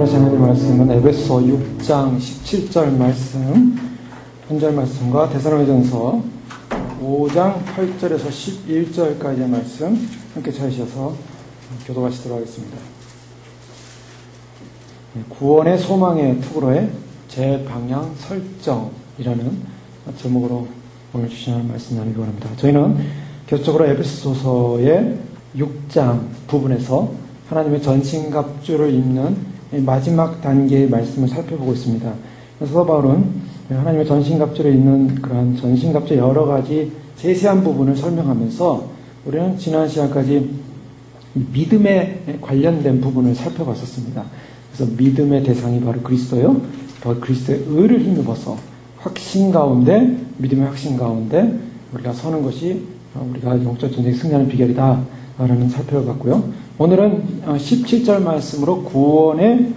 하신 하나님의 말씀은 에베소 6장 17절 말씀, 현절 말씀과 데살로니가전서 5장 8절에서 11절까지의 말씀 함께 찾으셔서 교독하시도록 하겠습니다. 구원의 소망의 투구로의 재방향 설정이라는 제목으로 오늘 주시는 말씀 나누기 원합니다. 저희는 계속적으로 에베소서의 6장 부분에서 하나님의 전신갑주를 입는 마지막 단계의 말씀을 살펴보고 있습니다. 그래서 바울은 하나님의 전신갑주를 입는 그러한 전신갑주의 여러 가지 세세한 부분을 설명하면서 우리는 지난 시간까지 믿음에 관련된 부분을 살펴봤었습니다. 그래서 믿음의 대상이 바로 그리스도요. 바로 그리스도의 의를 힘입어서 확신 가운데, 믿음의 확신 가운데 우리가 서는 것이 우리가 영적 전쟁 승리하는 비결이다 라는 살펴봤고요. 오늘은 17절 말씀으로 구원의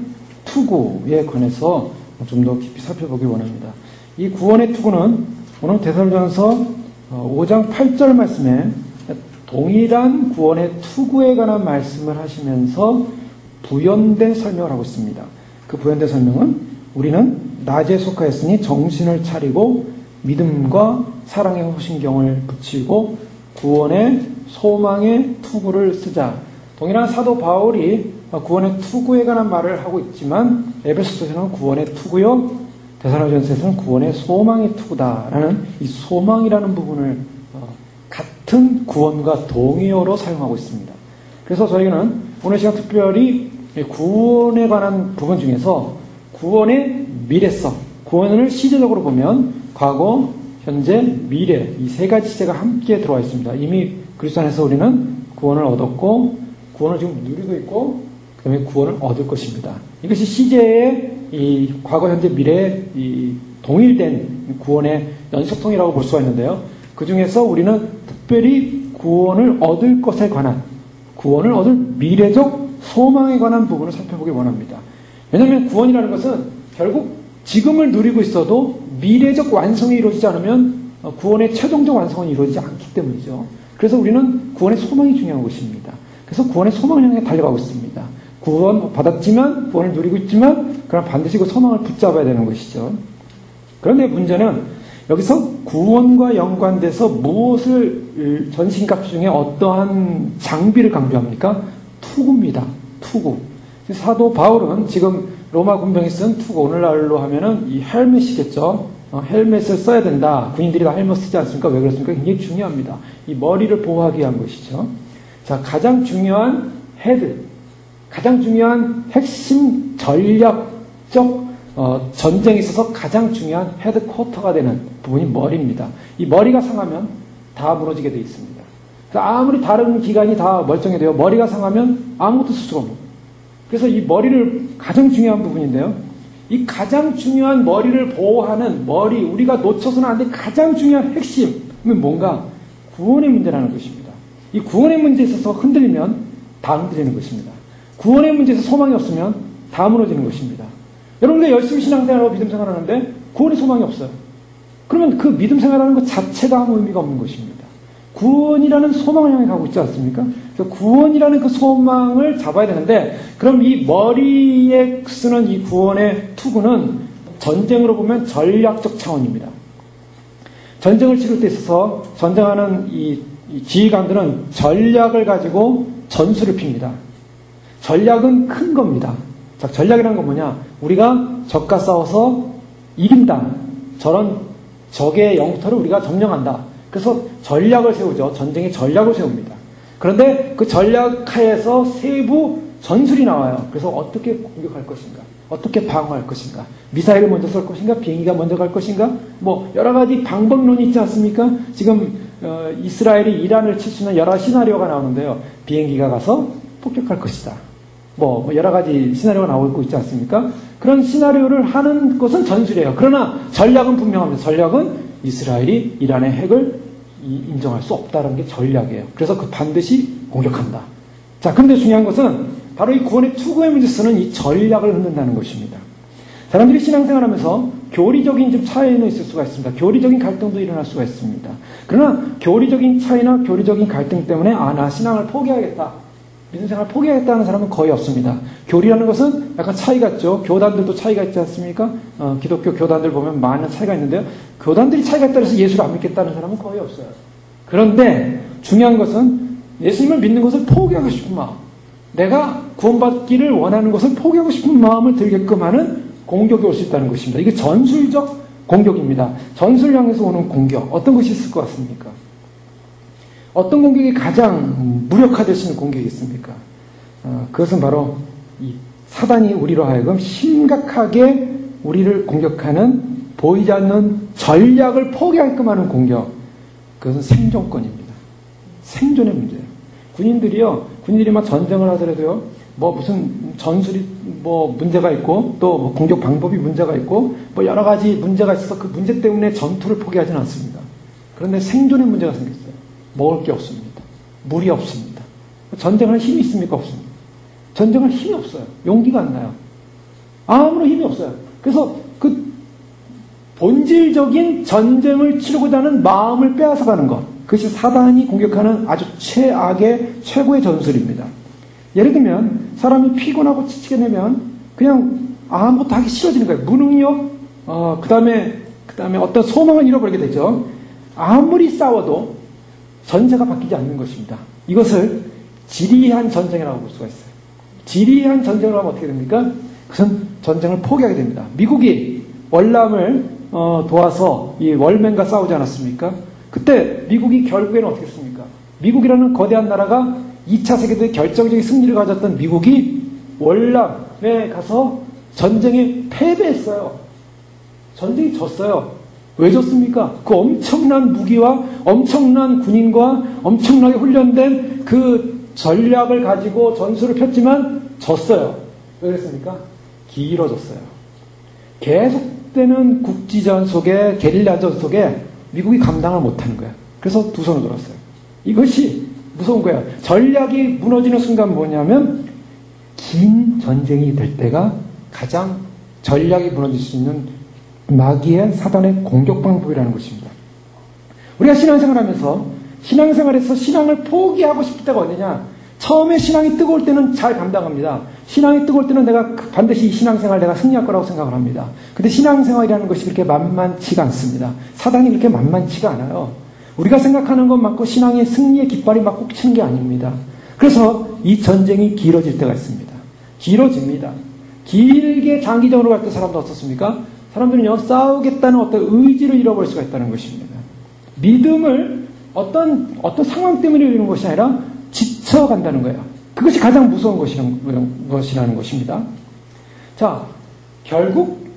투구에 관해서 좀 더 깊이 살펴보기 원합니다. 이 구원의 투구는 오늘 데살로니가전서 5장 8절 말씀에 동일한 구원의 투구에 관한 말씀을 하시면서 부연된 설명을 하고 있습니다. 그 부연된 설명은 우리는 낮에 속하였으니 정신을 차리고 믿음과 사랑의 호신경을 붙이고 구원의 소망의 투구를 쓰자. 동일한 사도 바울이 구원의 투구에 관한 말을 하고 있지만 에베소서에서는 구원의 투구요, 데살로니가전서에서는 구원의 소망의 투구다라는 이 소망이라는 부분을 같은 구원과 동의어로 사용하고 있습니다. 그래서 저희는 오늘 시간 특별히 구원에 관한 부분 중에서 구원의 미래성, 구원을 시제적으로 보면 과거, 현재, 미래 이 세 가지 시제가 함께 들어와 있습니다. 이미 그리스도 안에서 우리는 구원을 얻었고 구원을 지금 누리고 있고 그 다음에 구원을 얻을 것입니다. 이것이 시제의 이 과거, 현재, 미래의 이 동일된 구원의 연속성이라고 볼 수가 있는데요. 그 중에서 우리는 특별히 구원을 얻을 것에 관한, 구원을 얻을 미래적 소망에 관한 부분을 살펴보기 원합니다. 왜냐하면 구원이라는 것은 결국 지금을 누리고 있어도 미래적 완성이 이루어지지 않으면 구원의 최종적 완성은 이루어지지 않기 때문이죠. 그래서 우리는 구원의 소망이 중요한 것입니다. 그래서 구원의 소망을 향해 달려가고 있습니다. 구원 받았지만, 구원을 누리고 있지만, 그럼 반드시 그 소망을 붙잡아야 되는 것이죠. 그런데 문제는 여기서 구원과 연관돼서 무엇을 전신갑주 중에 어떠한 장비를 강조합니까? 투구입니다. 투구. 사도 바울은 지금 로마 군병이 쓴 투구, 오늘날로 하면은 이 헬멧이겠죠. 헬멧을 써야 된다. 군인들이 다 헬멧 쓰지 않습니까? 왜 그렇습니까? 굉장히 중요합니다. 이 머리를 보호하기 위한 것이죠. 자, 가장 중요한 헤드, 가장 중요한 핵심 전략적 전쟁에 있어서 가장 중요한 헤드쿼터가 되는 부분이 머리입니다. 이 머리가 상하면 다 무너지게 되어 있습니다. 아무리 다른 기관이 다 멀쩡해 돼요. 머리가 상하면 아무것도 쓸 수가 없는 거예요. 그래서 이 머리를 가장 중요한 부분인데요. 이 가장 중요한 머리를 보호하는 머리, 우리가 놓쳐서는 안 될 가장 중요한 핵심은 뭔가? 구원의 문제라는 것입니다. 이 구원의 문제에 있어서 흔들리면 다 흔들리는 것입니다. 구원의 문제에서 소망이 없으면 다 무너지는 것입니다. 여러분들 열심히 신앙생활하고 믿음 생활하는데 구원의 소망이 없어요. 그러면 그 믿음 생활하는 것 자체가 아무 의미가 없는 것입니다. 구원이라는 소망을 향해 가고 있지 않습니까? 그래서 구원이라는 그 소망을 잡아야 되는데, 그럼 이 머리에 쓰는 이 구원의 투구는 전쟁으로 보면 전략적 차원입니다. 전쟁을 치를 때 있어서 전쟁하는 이 지휘관들은 전략을 가지고 전술을 핍니다. 전략은 큰 겁니다. 자, 전략이라는 건 뭐냐? 우리가 적과 싸워서 이긴다. 저런 적의 영토를 우리가 점령한다. 그래서 전략을 세우죠. 전쟁의 전략을 세웁니다. 그런데 그 전략 하에서 세부 전술이 나와요. 그래서 어떻게 공격할 것인가? 어떻게 방어할 것인가? 미사일을 먼저 쏠 것인가? 비행기가 먼저 갈 것인가? 뭐 여러 가지 방법론이 있지 않습니까? 지금 이스라엘이 이란을 칠 수 있는 여러 시나리오가 나오는데요. 비행기가 가서 폭격할 것이다. 뭐 여러 가지 시나리오가 나오고 있지 않습니까? 그런 시나리오를 하는 것은 전술이에요. 그러나 전략은 분명합니다. 전략은 이스라엘이 이란의 핵을 인정할 수 없다는 게 전략이에요. 그래서 그 반드시 공격한다. 자, 근데 중요한 것은 바로 이 구원의 투구의 문제에서는 이 전략을 흔든다는 것입니다. 사람들이 신앙생활하면서 교리적인 좀 차이는 있을 수가 있습니다. 교리적인 갈등도 일어날 수가 있습니다. 그러나 교리적인 차이나 교리적인 갈등 때문에 나 신앙을 포기하겠다. 믿음 생활 포기하겠다는 사람은 거의 없습니다. 교리라는 것은 약간 차이가 있죠. 교단들도 차이가 있지 않습니까? 기독교 교단들 보면 많은 차이가 있는데요. 교단들이 차이가 있다고 해서 예수를 안 믿겠다는 사람은 거의 없어요. 그런데 중요한 것은 예수님을 믿는 것을 포기하고 싶은 마음, 내가 구원받기를 원하는 것을 포기하고 싶은 마음을 들게끔 하는 공격이 올 수 있다는 것입니다. 이게 전술적 공격입니다. 전술을 향해서 오는 공격, 어떤 것이 있을 것 같습니까? 어떤 공격이 가장 무력화될 수 있는 공격이 있습니까? 그것은 바로 이 사단이 우리로 하여금 심각하게 우리를 공격하는 보이지 않는 전략을 포기하게끔 하는 공격. 그것은 생존권입니다. 생존의 문제예요. 군인들이 막 전쟁을 하더라도요, 뭐 무슨 전술이 뭐 문제가 있고, 또 뭐 공격 방법이 문제가 있고, 뭐 여러 가지 문제가 있어서 그 문제 때문에 전투를 포기하지는 않습니다. 그런데 생존의 문제가 생겼어요. 먹을 게 없습니다. 물이 없습니다. 전쟁할 힘이 있습니까? 없습니다. 전쟁할 힘이 없어요. 용기가 안 나요. 아무런 힘이 없어요. 그래서 그 본질적인 전쟁을 치르고자 하는 마음을 빼앗아가는 것, 그것이 사단이 공격하는 아주 최악의 최고의 전술입니다. 예를 들면 사람이 피곤하고 지치게 되면 그냥 아무것도 하기 싫어지는 거예요. 무능력, 그 다음에 어떤 소망을 잃어버리게 되죠. 아무리 싸워도 전세가 바뀌지 않는 것입니다. 이것을 지리한 전쟁이라고 볼 수가 있어요. 지리한 전쟁을 하면 어떻게 됩니까? 그것은 전쟁을 포기하게 됩니다. 미국이 월남을 도와서 이 월맨과 싸우지 않았습니까? 그때 미국이 결국에는 어떻게 했습니까? 미국이라는 거대한 나라가 2차 세계대회 결정적인 승리를 가졌던 미국이 월남에 가서 전쟁에 패배했어요. 전쟁이 졌어요. 왜 졌습니까? 그 엄청난 무기와 엄청난 군인과 엄청나게 훈련된 그 전략을 가지고 전술을 폈지만 졌어요. 왜 그랬습니까? 길어졌어요. 계속되는 국지전 속에, 게릴라전 속에 미국이 감당을 못하는 거예요. 그래서 두 손을 들었어요. 이것이 무서운 거예요. 전략이 무너지는 순간 뭐냐면 긴 전쟁이 될 때가 가장 전략이 무너질 수 있는 마귀의 사단의 공격 방법이라는 것입니다. 우리가 신앙생활하면서 신앙생활에서 신앙을 포기하고 싶을 때가 어디냐? 처음에 신앙이 뜨거울 때는 잘 감당합니다. 신앙이 뜨거울 때는 내가 반드시 이 신앙생활 내가 승리할 거라고 생각을 합니다. 근데 신앙생활이라는 것이 그렇게 만만치가 않습니다. 사단이 그렇게 만만치가 않아요. 우리가 생각하는 것만큼 신앙의 승리의 깃발이 막 꼭 치는 게 아닙니다. 그래서 이 전쟁이 길어질 때가 있습니다. 길어집니다. 길게 장기전으로 갈 때 사람도 어떻습니까? 사람들은요, 싸우겠다는 어떤 의지를 잃어버릴 수가 있다는 것입니다. 믿음을 어떤 상황 때문에 잃는 것이 아니라 지쳐간다는 거예요. 그것이 가장 무서운 것이라는 것입니다. 자, 결국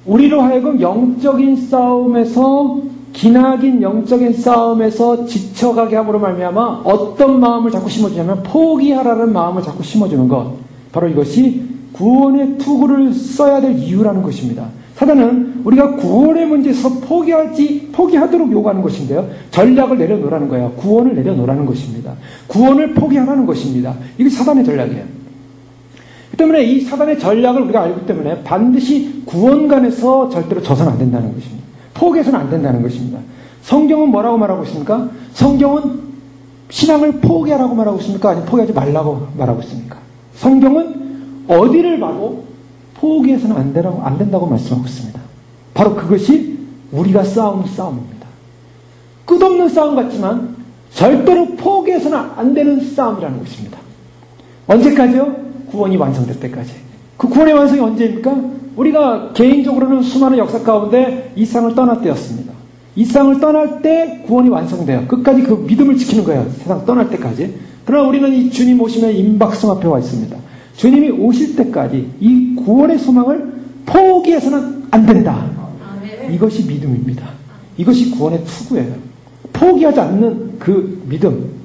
우리로 하여금 영적인 싸움에서, 기나긴 영적인 싸움에서 지쳐가게 함으로 말미암아 어떤 마음을 자꾸 심어주냐면 포기하라는 마음을 자꾸 심어주는 것. 바로 이것이 구원의 투구를 써야 될 이유라는 것입니다. 사단은 우리가 구원의 문제에서 포기하도록 요구하는 것인데요. 전략을 내려놓으라는 거예요. 구원을 내려놓으라는 것입니다. 구원을 포기하라는 것입니다. 이게 사단의 전략이에요. 그 때문에 이 사단의 전략을 우리가 알기 때문에 반드시 구원관에서 절대로 져서는 안 된다는 것입니다. 포기해서는 안 된다는 것입니다. 성경은 뭐라고 말하고 있습니까? 성경은 신앙을 포기하라고 말하고 있습니까? 아니면 포기하지 말라고 말하고 있습니까? 성경은 어디를 봐도 포기해서는 안 된다고 말씀하고 있습니다. 바로 그것이 우리가 싸우는 싸움입니다. 끝없는 싸움 같지만 절대로 포기해서는 안 되는 싸움이라는 것입니다. 언제까지요? 구원이 완성될 때까지. 그 구원의 완성이 언제입니까? 우리가 개인적으로는 수많은 역사 가운데 이 세상을 떠날 때였습니다. 이 세상을 떠날 때 구원이 완성돼요. 끝까지 그 믿음을 지키는 거예요. 세상 떠날 때까지. 그러나 우리는 이 주님 오심의 임박성 앞에 와 있습니다. 주님이 오실 때까지 이 구원의 소망을 포기해서는 안 된다. 이것이 믿음입니다. 이것이 구원의 투구예요. 포기하지 않는 그 믿음.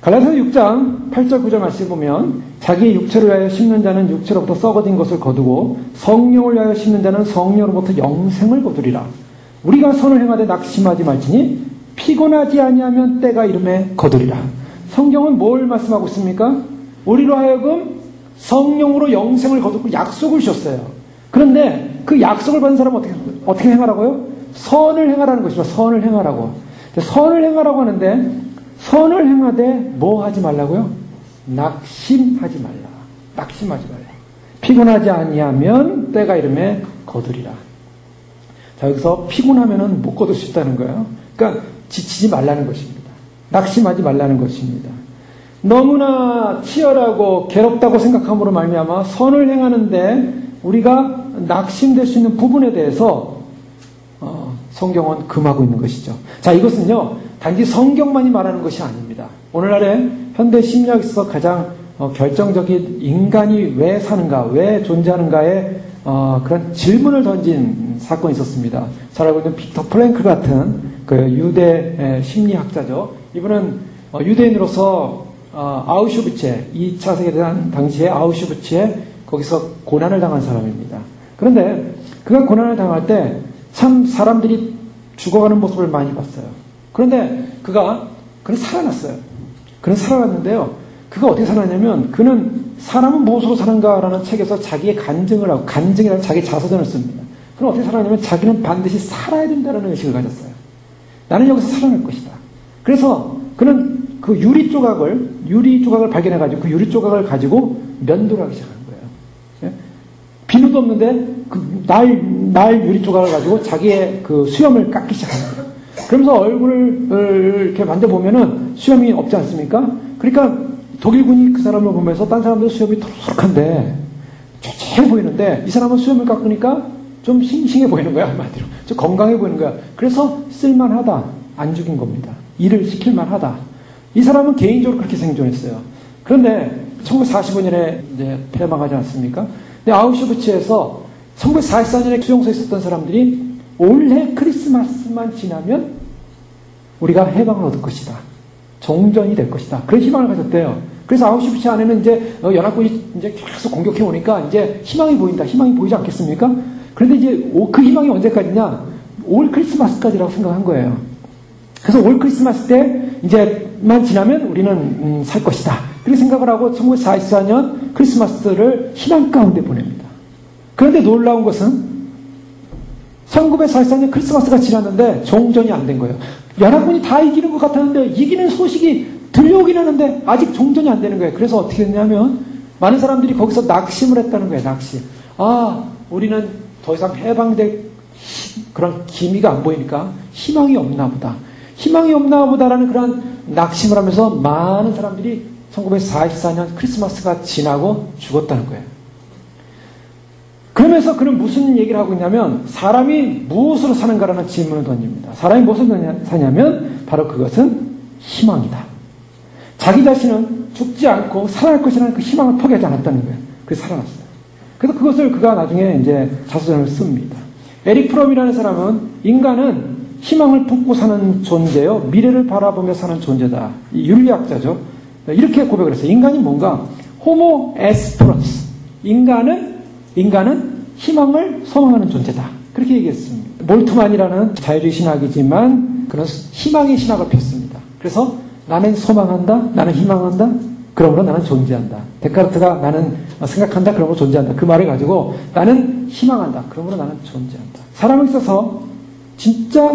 갈라디아서 6장 8절 9절 말씀 보면 자기의 육체를 위하여 심는 자는 육체로부터 썩어진 것을 거두고 성령을 위하여 심는 자는 성령으로부터 영생을 거두리라. 우리가 선을 행하되 낙심하지 말지니 피곤하지 아니하면 때가 이름에 거두리라. 성경은 뭘 말씀하고 있습니까? 우리로 하여금 성령으로 영생을 거두고 약속을 주셨어요. 그런데 그 약속을 받은 사람은 어떻게 행하라고요? 선을 행하라는 것이죠. 선을 행하라고. 선을 행하라고 하는데 선을 행하되 뭐 하지 말라고요? 낙심하지 말라. 낙심하지 말라. 피곤하지 아니하면 때가 이름에 거두리라. 자, 여기서 피곤하면은 못 거둘 수 있다는 거예요. 그러니까 지치지 말라는 것입니다. 낙심하지 말라는 것입니다. 너무나 치열하고 괴롭다고 생각함으로 말미암아 선을 행하는데 우리가 낙심될 수 있는 부분에 대해서 성경은 금하고 있는 것이죠. 자, 이것은요 단지 성경만이 말하는 것이 아닙니다. 오늘날의 현대 심리학에서 가장 결정적인 인간이 왜 사는가, 왜 존재하는가에 그런 질문을 던진 사건이 있었습니다. 잘 알고 있는 빅터 프랭클 같은 그 유대 심리학자죠. 이분은 유대인으로서 아우슈비츠에 2차 세계대전 당시에 아우슈비츠에 거기서 고난을 당한 사람입니다. 그런데 그가 고난을 당할 때 참 사람들이 죽어가는 모습을 많이 봤어요. 그런데 그는 살아났어요. 그는 살아났는데요. 그가 어떻게 살아났냐면 그는 사람은 무엇으로 사는가라는 책에서 자기의 간증이라는 자기 자서전을 씁니다. 그는 어떻게 살아났냐면 자기는 반드시 살아야 된다는 의식을 가졌어요. 나는 여기서 살아날 것이다. 그래서 그는 그 유리 조각을 발견해가지고 그 유리 조각을 가지고 면도를 하기 시작한 거예요. 예? 비누도 없는데 그 날 유리 조각을 가지고 자기의 그 수염을 깎기 시작한 거예요. 그러면서 얼굴을 이렇게 만져보면은 수염이 없지 않습니까? 그러니까 독일군이 그 사람을 보면서 딴 사람들 수염이 토록토록한데 좋게 보이는데 이 사람은 수염을 깎으니까 좀 싱싱해 보이는 거야, 한마디로. 좀 건강해 보이는 거야. 그래서 쓸만하다. 안 죽인 겁니다. 일을 시킬만하다. 이 사람은 개인적으로 그렇게 생존했어요. 그런데 1945년에 이제 폐망하지 않습니까? 근데 아우슈비츠에서 1944년에 수용소에 있었던 사람들이 올해 크리스마스만 지나면 우리가 해방을 얻을 것이다. 종전이 될 것이다. 그런 희망을 가졌대요. 그래서 아우슈비츠 안에는 이제 연합군이 이제 계속 공격해 오니까 이제 희망이 보인다. 희망이 보이지 않겠습니까? 그런데 이제 그 희망이 언제까지냐? 올 크리스마스까지라고 생각한 거예요. 그래서 올 크리스마스 때 이제만 지나면 우리는 살 것이다. 그렇게 생각을 하고 1944년 크리스마스를 희망 가운데 보냅니다. 그런데 놀라운 것은 1944년 크리스마스가 지났는데 종전이 안 된 거예요. 연합군이 다 이기는 것 같았는데 이기는 소식이 들려오긴 하는데 아직 종전이 안 되는 거예요. 그래서 어떻게 됐냐면 많은 사람들이 거기서 낙심을 했다는 거예요. 낙심. 우리는 더 이상 해방될 그런 기미가 안 보이니까 희망이 없나 보다. 희망이 없나 보다라는 그런 낙심을 하면서 많은 사람들이 1944년 크리스마스가 지나고 죽었다는 거예요. 그러면서 그는 무슨 얘기를 하고 있냐면 사람이 무엇으로 사는가라는 질문을 던집니다. 사람이 무엇으로 사냐면 바로 그것은 희망이다. 자기 자신은 죽지 않고 살아날 것이라는 그 희망을 포기하지 않았다는 거예요. 그래서 살아났어요. 그래서 그것을 그가 나중에 이제 자서전을 씁니다. 에릭 프롬이라는 사람은 인간은 희망을 품고 사는 존재요. 미래를 바라보며 사는 존재다. 이 윤리학자죠. 이렇게 고백을 했어요. 인간이 뭔가 호모 에스퍼런스. 인간은 희망을 소망하는 존재다. 그렇게 얘기했습니다. 몰트만이라는 자유주의 신학이지만 그런 희망의 신학을 폈습니다. 그래서 나는 소망한다. 나는 희망한다. 그러므로 나는 존재한다. 데카르트가 나는 생각한다. 그러므로 존재한다. 그 말을 가지고 나는 희망한다. 그러므로 나는 존재한다. 사람에 있어서 진짜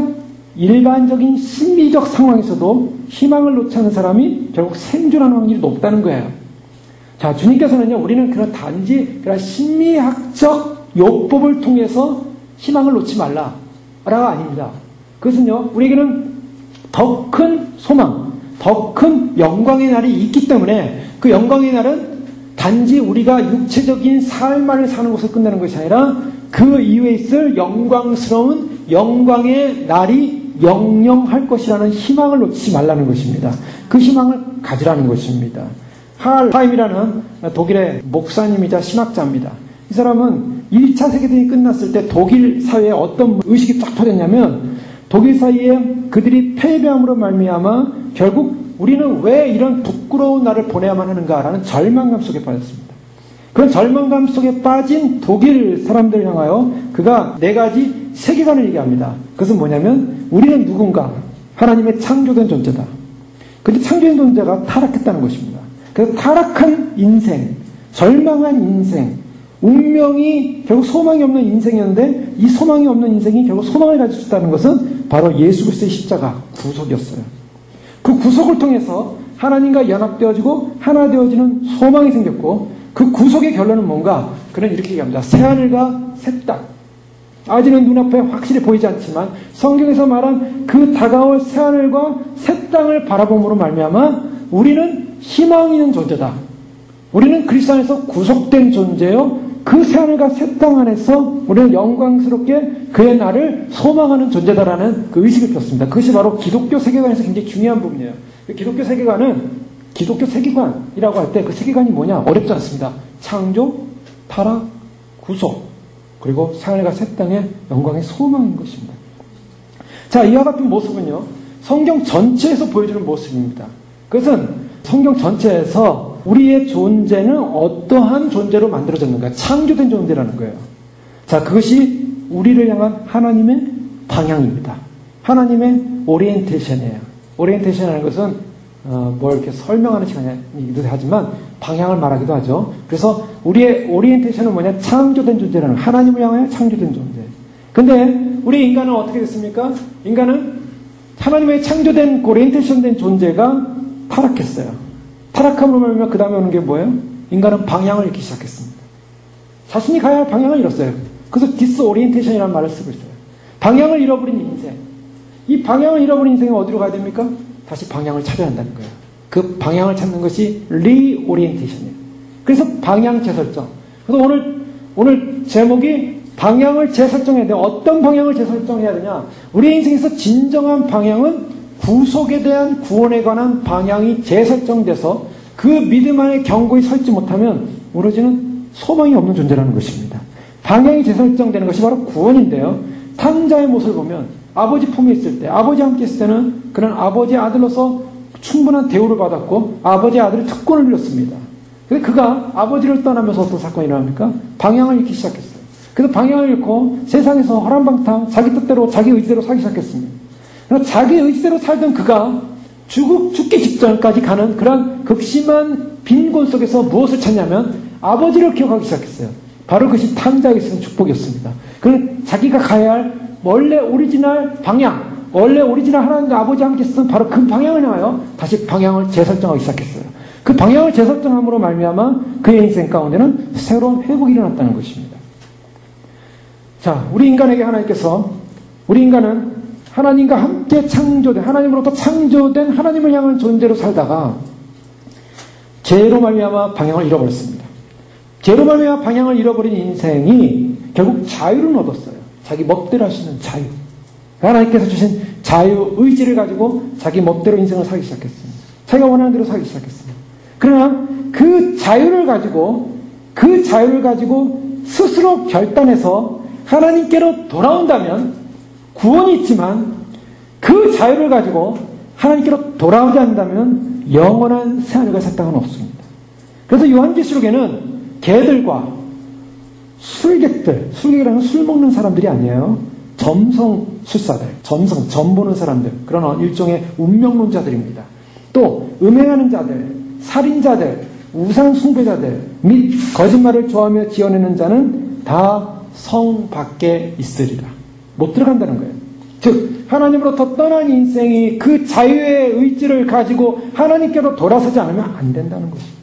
일반적인 심리적 상황에서도 희망을 놓지 않는 사람이 결국 생존하는 확률이 높다는 거예요. 자, 주님께서는요, 우리는 그런 단지 그런 심리학적 요법을 통해서 희망을 놓지 말라라가 아닙니다. 그것은요, 우리에게는 더 큰 소망, 더 큰 영광의 날이 있기 때문에 그 영광의 날은 단지 우리가 육체적인 삶만을 사는 것을 끝내는 것이 아니라 그 이후에 있을 영광스러운 영광의 날이 영영할 것이라는 희망을 놓치지 말라는 것입니다. 그 희망을 가지라는 것입니다. 할하임이라는 독일의 목사님이자 신학자입니다. 이 사람은 1차 세계대전이 끝났을 때 독일 사회에 어떤 의식이 딱 터졌냐면 독일 사회에 그들이 패배함으로 말미암아 결국 우리는 왜 이런 부끄러운 날을 보내야만 하는가라는 절망감 속에 빠졌습니다. 그런 절망감 속에 빠진 독일 사람들을 향하여 그가 4가지 세계관을 얘기합니다. 그것은 뭐냐면 우리는 누군가 하나님의 창조된 존재다. 그런데 창조된 존재가 타락했다는 것입니다. 그래서 타락한 인생, 절망한 인생, 운명이 결국 소망이 없는 인생이었는데 이 소망이 없는 인생이 결국 소망을 가질 수 있다는 것은 바로 예수 그리스도의 십자가 구속이었어요. 그 구속을 통해서 하나님과 연합되어지고 하나 되어지는 소망이 생겼고 그 구속의 결론은 뭔가? 그는 이렇게 얘기합니다. 새하늘과 새 땅. 아직은 눈앞에 확실히 보이지 않지만 성경에서 말한 그 다가올 새하늘과 새 땅을 바라봄으로 말미암아 우리는 희망 있는 존재다. 우리는 그리스도 안에서 구속된 존재요. 그 새하늘과 새 땅 안에서 우리는 영광스럽게 그의 날을 소망하는 존재다라는 그 의식을 폈습니다. 그것이 바로 기독교 세계관에서 굉장히 중요한 부분이에요. 기독교 세계관은 기독교 세계관이라고 할 때 그 세계관이 뭐냐? 어렵지 않습니다. 창조, 타락, 구속, 그리고 새하늘과 새 땅의 영광의 소망인 것입니다. 자, 이와 같은 모습은요, 성경 전체에서 보여주는 모습입니다. 그것은 성경 전체에서 우리의 존재는 어떠한 존재로 만들어졌는가? 창조된 존재라는 거예요. 자, 그것이 우리를 향한 하나님의 방향입니다. 하나님의 오리엔테이션이에요. 오리엔테이션이라는 것은 뭘 이렇게 설명하는 시간이기도 하지만 방향을 말하기도 하죠. 그래서 우리의 오리엔테이션은 뭐냐? 창조된 존재라는, 하나님을 향하여 창조된 존재. 근데 우리 인간은 어떻게 됐습니까? 인간은 하나님의 창조된 오리엔테이션 된 존재가 타락했어요. 타락함으로 말미암아 그 다음에 오는 게 뭐예요? 인간은 방향을 잃기 시작했습니다. 자신이 가야 할 방향을 잃었어요. 그래서 디스오리엔테이션이라는 말을 쓰고 있어요. 방향을 잃어버린 인생. 이 방향을 잃어버린 인생이 어디로 가야 됩니까? 다시 방향을 찾아야 한다는 거예요. 그 방향을 찾는 것이 리오리엔테이션이에요. 그래서 방향 재설정. 그래서 오늘 제목이 방향을 재설정해야 돼요. 어떤 방향을 재설정해야 되냐? 우리 인생에서 진정한 방향은 구속에 대한 구원에 관한 방향이 재설정돼서 그 믿음 안에 견고히 설지 못하면 무너지는 소망이 없는 존재라는 것입니다. 방향이 재설정되는 것이 바로 구원인데요. 탕자의 모습을 보면 아버지 품에 있을 때, 아버지와 함께 있을 때는 그는 아버지의 아들로서 충분한 대우를 받았고 아버지의 아들의 특권을 누렸습니다. 그런데 그가 아버지를 떠나면서 어떤 사건이 일어납니까? 방향을 잃기 시작했어요. 그래서 방향을 잃고 세상에서 허랑방탕 자기 뜻대로 자기 의지대로 살기 시작했습니다. 그래서 자기 의지대로 살던 그가 죽기 직전까지 가는 그런 극심한 빈곤 속에서 무엇을 찾냐면 아버지를 기억하기 시작했어요. 바로 그것이 탕자에게 있는 축복이었습니다. 그는 자기가 가야 할 원래 오리지널 방향, 원래 오리지널 하나님과 아버지와 함께 있었던 바로 그 방향을 향하여 다시 방향을 재설정하기 시작했어요. 그 방향을 재설정함으로 말미암아 그의 인생 가운데는 새로운 회복이 일어났다는 것입니다. 자, 우리 인간에게 하나님께서, 우리 인간은 하나님과 함께 창조된, 하나님으로부터 창조된 하나님을 향한 존재로 살다가 죄로 말미암아 방향을 잃어버렸습니다. 죄로 말미암아 방향을 잃어버린 인생이 결국 자유를 얻었어요. 자기 멋대로 할 수 있는 자유. 하나님께서 주신 자유, 의지를 가지고 자기 멋대로 인생을 살기 시작했습니다. 자기가 원하는 대로 살기 시작했습니다. 그러나 그 자유를 가지고 스스로 결단해서 하나님께로 돌아온다면 구원이 있지만 그 자유를 가지고 하나님께로 돌아오지 않는다면 영원한 새하늘과 새 땅은 없습니다. 그래서 요한계시록에는 개들과 술객이라는 술 먹는 사람들이 아니에요. 점성술사들, 점 보는 사람들, 그런 일종의 운명론자들입니다. 또 음행하는 자들, 살인자들, 우상숭배자들 및 거짓말을 좋아하며 지어내는 자는 다 성 밖에 있으리라. 못 들어간다는 거예요. 즉 하나님으로부터 떠난 인생이 그 자유의 의지를 가지고 하나님께로 돌아서지 않으면 안 된다는 것입니다.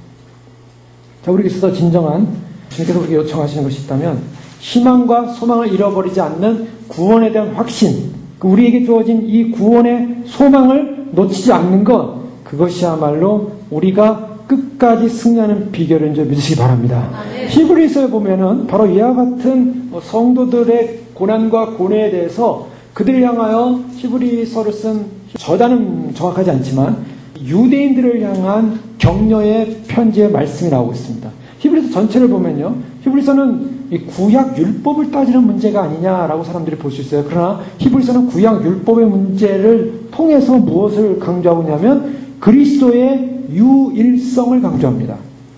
자, 우리에게서 진정한 주님께서 우리에게 요청하시는 것이 있다면 희망과 소망을 잃어버리지 않는 구원에 대한 확신, 우리에게 주어진 이 구원의 소망을 놓치지 않는 것, 그것이야말로 우리가 끝까지 승리하는 비결인 줄 믿으시기 바랍니다. 히브리서에 보면은 바로 이와 같은 성도들의 고난과 고뇌에 대해서 그들을 향하여 히브리서를 쓴 저자는 정확하지 않지만 유대인들을 향한 격려의 편지의 말씀이 나오고 있습니다. 히브리서 전체를 보면요, 히브리서는 이 구약 율법을 따지는 문제가 아니냐라고 사람들이 볼 수 있어요. 그러나 히브리서는 구약 율법의 문제를 통해서 무엇을 강조하고 있냐면 그리스도의 유일성을 강조합니다.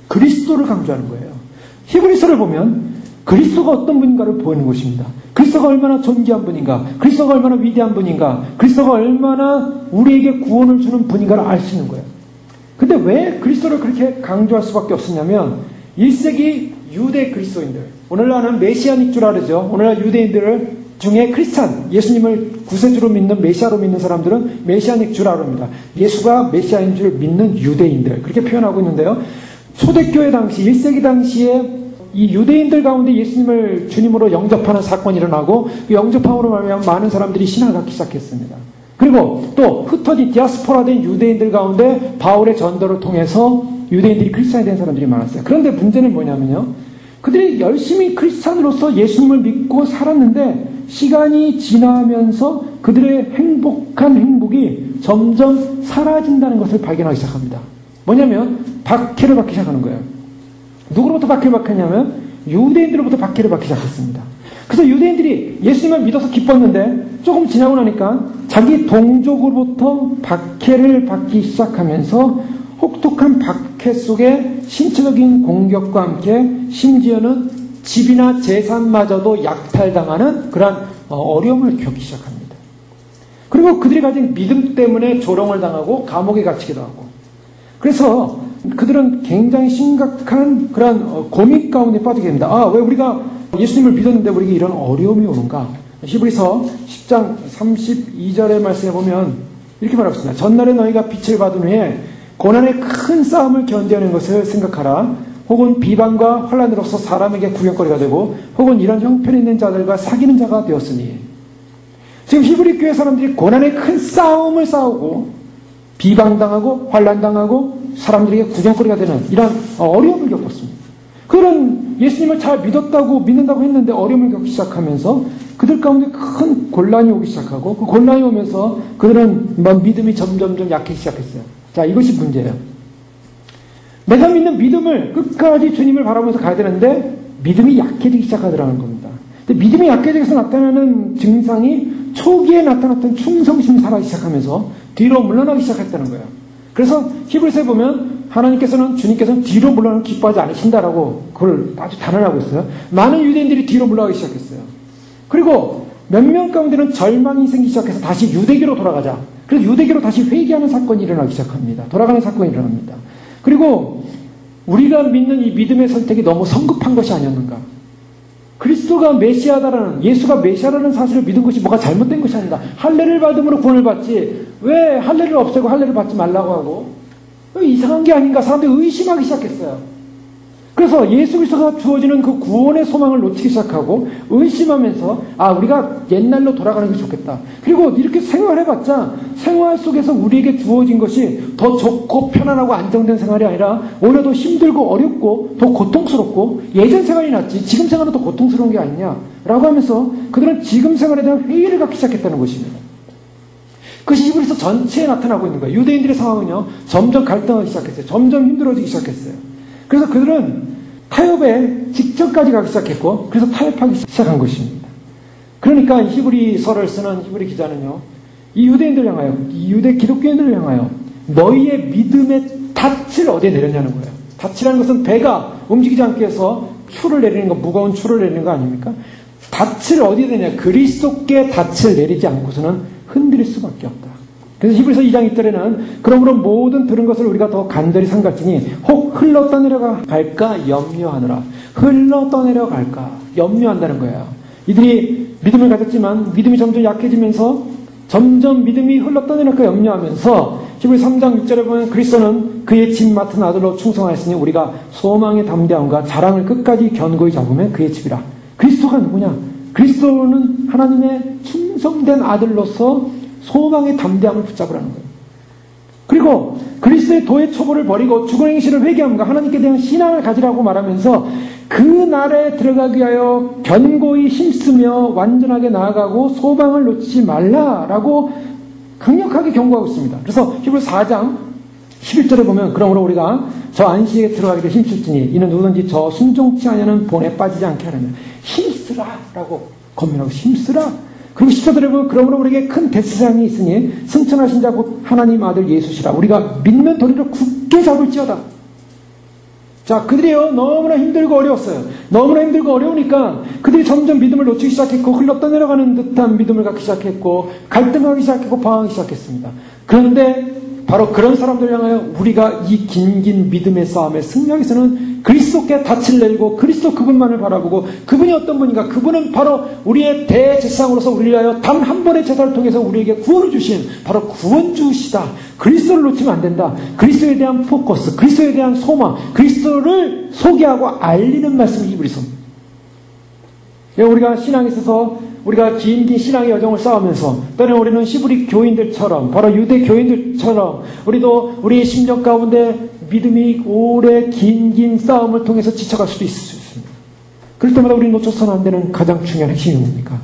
그리스도를 강조하는 거예요. 히브리서를 보면 그리스도가 어떤 분인가를 보이는 것입니다. 그리스도가 얼마나 존귀한 분인가, 그리스도가 얼마나 위대한 분인가, 그리스도가 얼마나 우리에게 구원을 주는 분인가를 알 수 있는 거예요. 근데 왜 그리스도를 그렇게 강조할 수밖에 없었냐면 1세기 유대 그리스도인들, 오늘날은 메시아닉 줄 알죠. 오늘날 유대인들을 중에 크리스찬, 예수님을 구세주로 믿는 메시아로 믿는 사람들은 메시아닉 주라고 합니다. 예수가 메시아인 줄 믿는 유대인들 그렇게 표현하고 있는데요. 초대교회 당시 1세기 당시에 이 유대인들 가운데 예수님을 주님으로 영접하는 사건이 일어나고 그 영접함으로 말미암아 많은 사람들이 신앙을 갖기 시작했습니다. 그리고 또 흩어진 디아스포라된 유대인들 가운데 바울의 전도를 통해서 유대인들이 크리스찬이 된 사람들이 많았어요. 그런데 문제는 뭐냐면요. 그들이 열심히 크리스찬으로서 예수님을 믿고 살았는데 시간이 지나면서 그들의 행복한 행복이 점점 사라진다는 것을 발견하기 시작합니다. 뭐냐면 박해를 받기 시작하는 거예요. 누구로부터 박해를 받겠냐면 유대인들로부터 박해를 받기 시작했습니다. 그래서 유대인들이 예수님을 믿어서 기뻤는데 조금 지나고 나니까 자기 동족으로부터 박해를 받기 시작하면서 혹독한 박해 속에 신체적인 공격과 함께 심지어는 집이나 재산마저도 약탈당하는 그러한 어려움을 겪기 시작합니다. 그리고 그들이 가진 믿음 때문에 조롱을 당하고 감옥에 갇히기도 하고 그래서 그들은 굉장히 심각한 그런 고민 가운데 빠지게 됩니다. 아, 왜 우리가 예수님을 믿었는데 우리에게 이런 어려움이 오는가? 히브리서 10장 32절의 말씀에 보면 이렇게 말하고 있습니다. 전날에 너희가 빛을 받은 후에 고난의 큰 싸움을 견뎌내는 것을 생각하라. 혹은 비방과 환난으로서 사람에게 구경거리가 되고 혹은 이런 형편이 있는 자들과 사귀는 자가 되었으니 지금 히브리 교회 사람들이 고난의 큰 싸움을 싸우고 비방당하고 환난당하고 사람들에게 구경거리가 되는 이런 어려움을 겪었습니다. 그들은 예수님을 잘 믿는다고 했는데 어려움을 겪기 시작하면서 그들 가운데 큰 곤란이 오기 시작하고 그 곤란이 오면서 그들은 믿음이 점점 약해지기 시작했어요. 자, 이것이 문제예요. 내가 믿는 믿음을 끝까지 주님을 바라보면서 가야 되는데 믿음이 약해지기 시작하더라는 겁니다. 근데 믿음이 약해져서 나타나는 증상이 초기에 나타났던 충성심이 사라지기 시작하면서 뒤로 물러나기 시작했다는 거예요. 그래서 히브리서에 보면 주님께서는 뒤로 물러나는 기뻐하지 않으신다라고 그걸 아주 단언하고 있어요. 많은 유대인들이 뒤로 물러나기 시작했어요. 그리고 몇 명 가운데는 절망이 생기기 시작해서 다시 유대교로 돌아가자. 그래서 유대교로 다시 회개하는 사건이 일어나기 시작합니다. 돌아가는 사건이 일어납니다. 그리고 우리가 믿는 이 믿음의 선택이 너무 성급한 것이 아니었는가? 그리스도가 메시아다라는, 예수가 메시아라는 사실을 믿은 것이 뭐가 잘못된 것이 아닌가? 할례를 받음으로 구원을 받지 왜 할례를 없애고 할례를 받지 말라고 하고 이상한 게 아닌가? 사람들이 의심하기 시작했어요. 그래서 예수 그리스도가 주어지는 그 구원의 소망을 놓치기 시작하고 의심하면서 우리가 옛날로 돌아가는 게 좋겠다. 그리고 이렇게 생활해봤자 생활 속에서 우리에게 주어진 것이 더 좋고 편안하고 안정된 생활이 아니라 오히려 더 힘들고 어렵고 더 고통스럽고 예전 생활이 낫지 지금 생활은 더 고통스러운 게 아니냐라고 하면서 그들은 지금 생활에 대한 회의를 갖기 시작했다는 것입니다. 그것이 히브리서 전체에 나타나고 있는 거예요. 유대인들의 상황은요 점점 갈등하기 시작했어요. 점점 힘들어지기 시작했어요. 그래서 그들은 타협에 직전까지 가기 시작했고 그래서 타협하기 시작한 것입니다. 그러니까 히브리서를 쓰는 히브리 기자는요 이 유대인들을 향하여 이 유대 기독교인들을 향하여 너희의 믿음의 닻을 어디에 내렸냐는 거예요. 닻이라는 것은 배가 움직이지 않게 해서 추를 내리는 거, 무거운 추를 내리는 거 아닙니까? 닻을 어디에 내냐? 그리스도께 닻을 내리지 않고서는 흔들릴 수밖에 없다. 그래서 히브리서 2장 2절에는 그러므로 모든 들은 것을 우리가 더 간절히 삼갈지니 혹 흘러 떠내려갈까 염려하느라. 흘러 떠내려갈까 염려한다는 거예요. 이들이 믿음을 가졌지만 믿음이 점점 약해지면서 점점 믿음이 흘러 떠내려갈까 염려하면서 히브리 3장 6절에 보면 그리스도는 그의 집 맡은 아들로 충성하였으니 우리가 소망의 담대함과 자랑을 끝까지 견고히 잡으면 그의 집이라. 그리스도가 누구냐? 그리스도는 하나님의 충성된 아들로서 소망의 담대함을 붙잡으라는 거예요. 그리고 그리스도의 도의 초보를 버리고 죽은 행실을 회개함과 하나님께 대한 신앙을 가지라고 말하면서 그 날에 들어가기 위하여 견고히 힘쓰며 완전하게 나아가고 소망을 놓치지 말라라고 강력하게 경고하고 있습니다. 그래서 히브리 4장 11절에 보면 그러므로 우리가 저 안식에 들어가기를 힘쓸지니 이는 누구든지 저 순종치 아니하는 본에 빠지지 않게 하려면 힘쓰라라고 권면하고 힘쓰라. 그리고 10절에 보면 그러므로 우리에게 큰 대제사장이 있으니 승천하신 자 곧 하나님 아들 예수시라. 우리가 믿는 도리를 굳게 잡을지어다. 자, 그들이요 너무나 힘들고 어려웠어요. 너무나 힘들고 어려우니까 그들이 점점 믿음을 놓치기 시작했고 흘러 떠내려가는 듯한 믿음을 갖기 시작했고 갈등하기 시작했고 방황하기 시작했습니다. 그런데 바로 그런 사람들 향하여 우리가 이 긴 믿음의 싸움에 승리하기 위해서는 그리스도께 닻을 내리고 그리스도 그분만을 바라보고 그분이 어떤 분인가? 그분은 바로 우리의 대제사장으로서 우리를 위하여 단 한 번의 제사를 통해서 우리에게 구원을 주신 바로 구원주시다. 그리스도를 놓치면 안 된다. 그리스도에 대한 포커스, 그리스도에 대한 소망, 그리스도를 소개하고 알리는 말씀이 히브리서. 우리가 신앙에 있어서 우리가 긴 신앙의 여정을 쌓으면서 때로는 우리는 히브리 교인들처럼 바로 유대 교인들처럼 우리도 우리의 심령 가운데 믿음이 오래 긴 싸움을 통해서 지쳐갈 수도 있을 수 있습니다. 그럴 때마다 우리는 놓쳐서는 안 되는 가장 중요한 핵심이 뭡니까?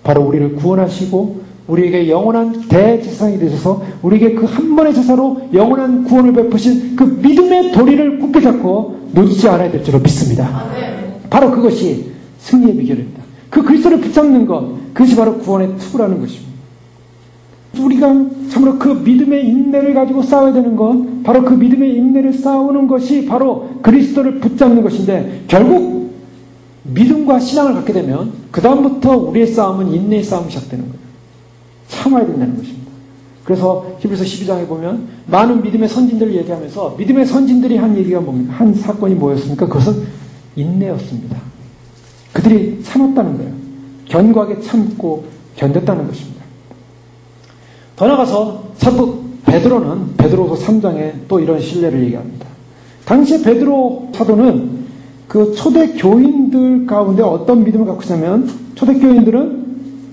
바로 우리를 구원하시고 우리에게 영원한 대제사장이 되셔서 우리에게 그 한 번의 제사로 영원한 구원을 베푸신 그 믿음의 도리를 굳게 잡고 놓치지 않아야 될 줄로 믿습니다. 바로 그것이 승리의 비결입니다. 그 그리스도를 붙잡는 것, 그것이 바로 구원의 투구라는 것입니다. 우리가 참으로 그 믿음의 인내를 가지고 싸워야 되는 것, 바로 그 믿음의 인내를 싸우는 것이 바로 그리스도를 붙잡는 것인데, 결국 믿음과 신앙을 갖게 되면 그 다음부터 우리의 싸움은 인내의 싸움이 시작되는 거예요. 참아야 된다는 것입니다. 그래서 히브리서 12장에 보면 많은 믿음의 선진들을 얘기하면서 믿음의 선진들이 한 얘기가 뭡니까? 한 사건이 뭐였습니까? 그것은 인내였습니다. 그들이 참았다는 거예요. 견고하게 참고 견뎠다는 것입니다. 더 나아가서 사도 베드로는 베드로서 3장에 또 이런 신뢰를 얘기합니다. 당시에 베드로 사도는 그 초대 교인들 가운데 어떤 믿음을 갖고 있냐면 초대 교인들은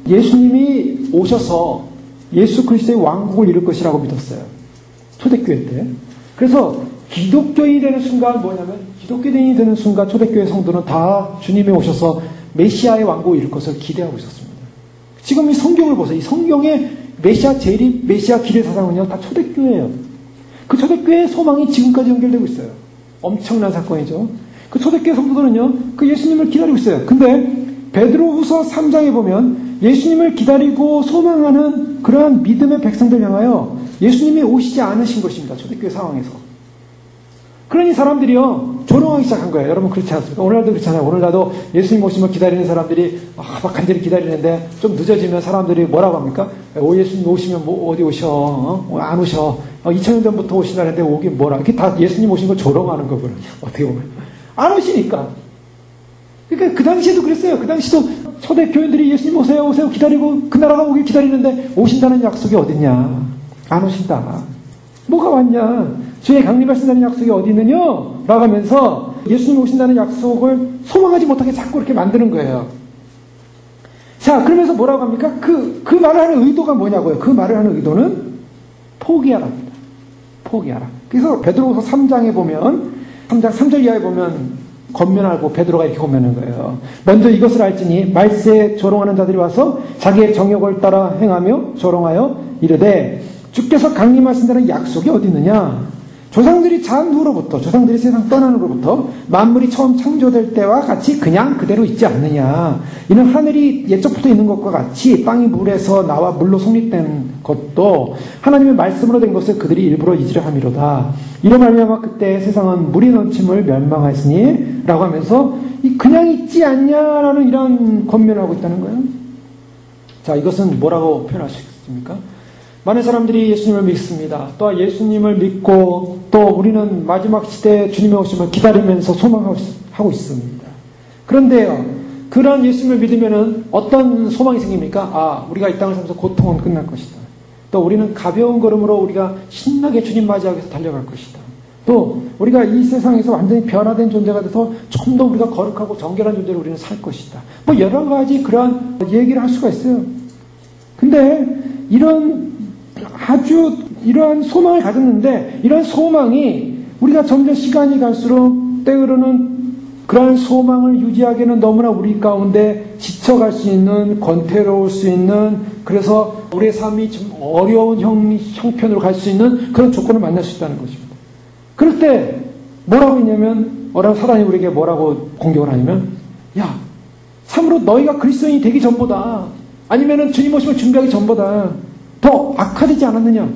예수님이 오셔서 예수 그리스도의 왕국을 이룰 것이라고 믿었어요. 초대교회 때. 그래서 기독교인이 되는 순간 뭐냐면 기독교인이 되는 순간 초대교회 성도는 다 주님이 오셔서 메시아의 왕국을 이룰 것을 기대하고 있었습니다. 지금 이 성경을 보세요. 이 성경의 메시아 재림, 메시아 기대 사상은요 다 초대교회예요. 그 초대교회의 소망이 지금까지 연결되고 있어요. 엄청난 사건이죠. 그 초대교회 성도들은요 그 예수님을 기다리고 있어요. 근데 베드로후서 3장에 보면 예수님을 기다리고 소망하는 그러한 믿음의 백성들 향하여 예수님이 오시지 않으신 것입니다. 초대교회 상황에서. 그러니 사람들이요 조롱하기 시작한 거예요. 여러분 그렇지 않습니까? 오늘날도 그렇잖아요. 오늘날도 예수님 오시면 기다리는 사람들이 막 간절히 기다리는데 좀 늦어지면 사람들이 뭐라고 합니까? 예수님 오시면 뭐 어디 오셔? 안 오셔? 2000년 전부터 오시라는데 오긴 뭐라? 이렇게 다 예수님 오신 거 조롱하는 거거든요. 어떻게 보면 안 오시니까. 그러니까 그 당시에도 그랬어요. 그 당시도 초대 교인들이 예수님 오세요 오세요 기다리고 그 나라가 오길 기다리는데 오신다는 약속이 어딨냐? 안 오신다. 뭐가 왔냐? 주의 강림하신다는 약속이 어디 있느냐? 라고 하면서 예수님 오신다는 약속을 소망하지 못하게 자꾸 이렇게 만드는 거예요. 자, 그러면서 뭐라고 합니까? 그 말을 하는 의도가 뭐냐고요? 그 말을 하는 의도는 포기하랍니다. 포기하라. 그래서 베드로후서 3장에 보면 3장 3절 이하에 보면 권면하고 베드로가 이렇게 권면하는 거예요. 먼저 이것을 알지니 말세에 조롱하는 자들이 와서 자기의 정욕을 따라 행하며 조롱하여 이르되 주께서 강림하신다는 약속이 어디 있느냐? 조상들이 자한 후로부터 조상들이 세상 떠난 후로부터 만물이 처음 창조될 때와 같이 그냥 그대로 있지 않느냐. 이는 하늘이 옛적부터 있는 것과 같이 땅이 물에서 나와 물로 성립된 것도 하나님의 말씀으로 된 것을 그들이 일부러 잊으려 함이로다. 이로 말미암아 그때 세상은 물이 넘침을 멸망하였으니 라고 하면서 그냥 있지 않냐라는 이런 권면을 하고 있다는 거예요. 자, 이것은 뭐라고 표현할 수 있습니까? 많은 사람들이 예수님을 믿습니다. 또 예수님을 믿고 또 우리는 마지막 시대에 주님의 오심을 기다리면서 소망하고 있습니다. 그런데요, 그런 예수님을 믿으면은 어떤 소망이 생깁니까? 우리가 이 땅을 살면서 고통은 끝날 것이다. 또 우리는 가벼운 걸음으로 우리가 신나게 주님 맞이하기 위해서 달려갈 것이다. 또 우리가 이 세상에서 완전히 변화된 존재가 돼서 좀 더 우리가 거룩하고 정결한 존재로 우리는 살 것이다. 뭐 여러 가지 그러한 얘기를 할 수가 있어요. 근데 이러한 소망을 가졌는데 이러한 소망이 우리가 점점 시간이 갈수록 때로는 그러한 소망을 유지하기에는 너무나 우리 가운데 지쳐갈 수 있는, 권태로울 수 있는, 그래서 우리의 삶이 좀 어려운 형편으로 갈 수 있는 그런 조건을 만날 수 있다는 것입니다. 그럴 때 뭐라고 했냐면 사단이 우리에게 뭐라고 공격을 하냐면 야, 참으로 너희가 그리스도인이 되기 전보다 아니면은 주님 오심을 준비하기 전보다 더 악화되지 않았느냐?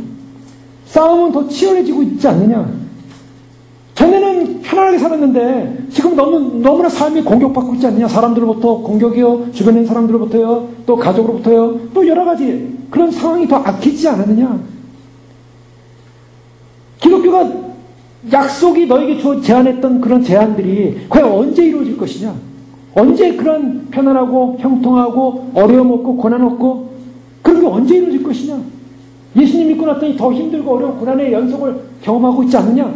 싸움은 더 치열해지고 있지 않느냐? 전에는 편안하게 살았는데 지금 너무나 삶이 공격받고 있지 않느냐? 사람들로부터 공격이요, 주변에 있는 사람들로부터요, 또 가족으로부터요, 또 여러 가지 그런 상황이 더 악해지지 않았느냐? 기독교가 약속이 너에게 제안했던 그런 제안들이 과연 언제 이루어질 것이냐? 언제 그런 편안하고 형통하고 어려움 없고 고난 없고 그런 게 언제 이루어질 것이냐? 예수님 믿고 났더니 더 힘들고 어려운 고난의 연속을 경험하고 있지 않느냐?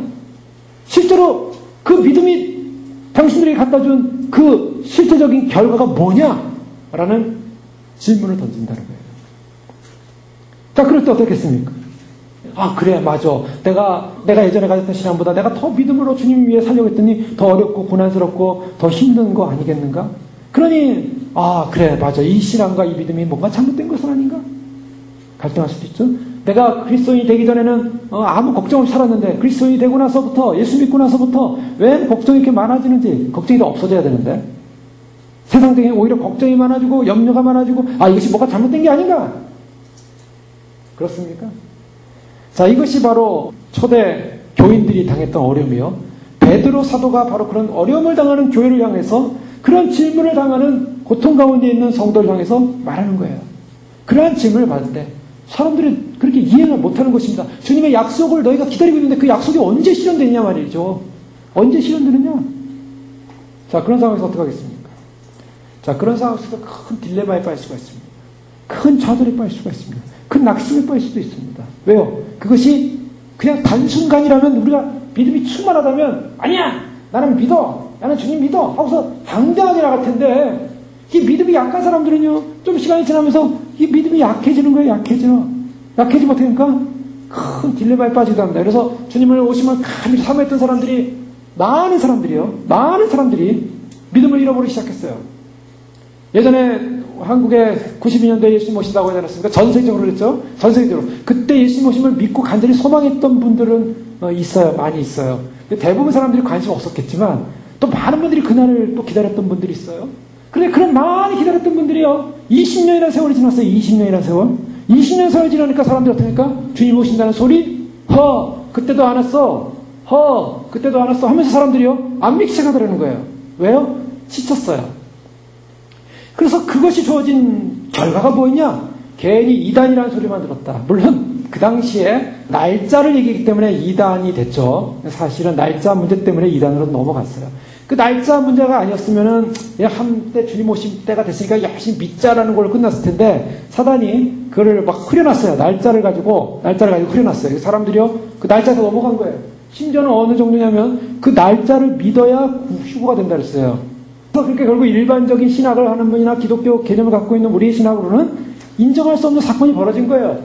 실제로 그 믿음이 당신들에게 갖다 준 그 실제적인 결과가 뭐냐? 라는 질문을 던진다는 거예요. 자, 그럴 때 어떻겠습니까? 아, 그래, 맞아. 내가 예전에 가졌던 신앙보다 내가 더 믿음으로 주님 위해 살려고 했더니 더 어렵고 고난스럽고 더 힘든 거 아니겠는가? 그러니, 아, 그래, 맞아. 이 신앙과 이 믿음이 뭔가 잘못된 것은 아닌가? 갈등할 수도 있죠. 내가 그리스도인이 되기 전에는 아무 걱정 없이 살았는데 그리스도인이 되고 나서부터, 예수 믿고 나서부터 왜 걱정이 이렇게 많아지는지, 걱정이 더 없어져야 되는데 세상적인 오히려 걱정이 많아지고 염려가 많아지고, 아, 이것이 뭐가 잘못된 게 아닌가? 그렇습니까? 자, 이것이 바로 초대 교인들이 당했던 어려움이요. 베드로 사도가 바로 그런 어려움을 당하는 교회를 향해서, 그런 질문을 당하는 고통 가운데 있는 성도를 향해서 말하는 거예요. 그러한 질문을 받을 때 사람들이 그렇게 이해를 못하는 것입니다. 주님의 약속을 너희가 기다리고 있는데 그 약속이 언제 실현되느냐 말이죠. 언제 실현되느냐? 자, 그런 상황에서 어떻게 하겠습니까? 자, 그런 상황에서 큰 딜레마에 빠질 수가 있습니다. 큰 좌절에 빠질 수가 있습니다. 큰 낙심에 빠질 수도 있습니다. 왜요? 그것이 그냥 단순간이라면, 우리가 믿음이 충만하다면, 아니야! 나는 믿어! 나는 주님 믿어! 하고서 당당하게 나갈 텐데, 이 믿음이 약한 사람들은요, 좀 시간이 지나면서 이 믿음이 약해지는 거예요. 약해지면 어떻게 합니까? 큰 딜레마에 빠지기도 합니다. 그래서 주님을 오심을 감히 사모했던 사람들이, 많은 사람들이 믿음을 잃어버리기 시작했어요. 예전에 한국에 92년도에 예수님 오신다고 하지 않았습니까? 전세적으로 그랬죠? 전세적으로. 그때 예수님 오심을 믿고 간절히 소망했던 분들은 있어요. 많이 있어요. 대부분 사람들이 관심 없었겠지만, 또 많은 분들이 그날을 또 기다렸던 분들이 있어요. 그런데 그런 많이 기다렸던 분들이요, 20년이라는 세월이 지났어요. 20년이라는 세월. 20년 세월이 지나니까 사람들이 어떻게 합니까? 주님 오신다는 소리? 그때도 안 왔어. 그때도 안 왔어. 하면서 사람들이요, 안 믿기 시작하더라는 거예요. 왜요? 지쳤어요. 그래서 그것이 주어진 결과가 뭐였냐? 괜히 이단이라는 소리만 들었다. 물론 그 당시에 날짜를 얘기했기 때문에 이단이 됐죠. 사실은 날짜 문제 때문에 이단으로 넘어갔어요. 그 날짜 문제가 아니었으면은 그냥 한때 주님 오실 때가 됐으니까 열심히 믿자라는 걸로 끝났을 텐데, 사단이 그걸 막 흐려놨어요. 날짜를 가지고 흐려놨어요. 사람들이요, 그 날짜에서 넘어간 거예요. 심지어는 어느 정도냐면 그 날짜를 믿어야 휴거가 된다 그랬어요. 그러니까 결국 일반적인 신학을 하는 분이나 기독교 개념을 갖고 있는 우리의 신학으로는 인정할 수 없는 사건이 벌어진 거예요.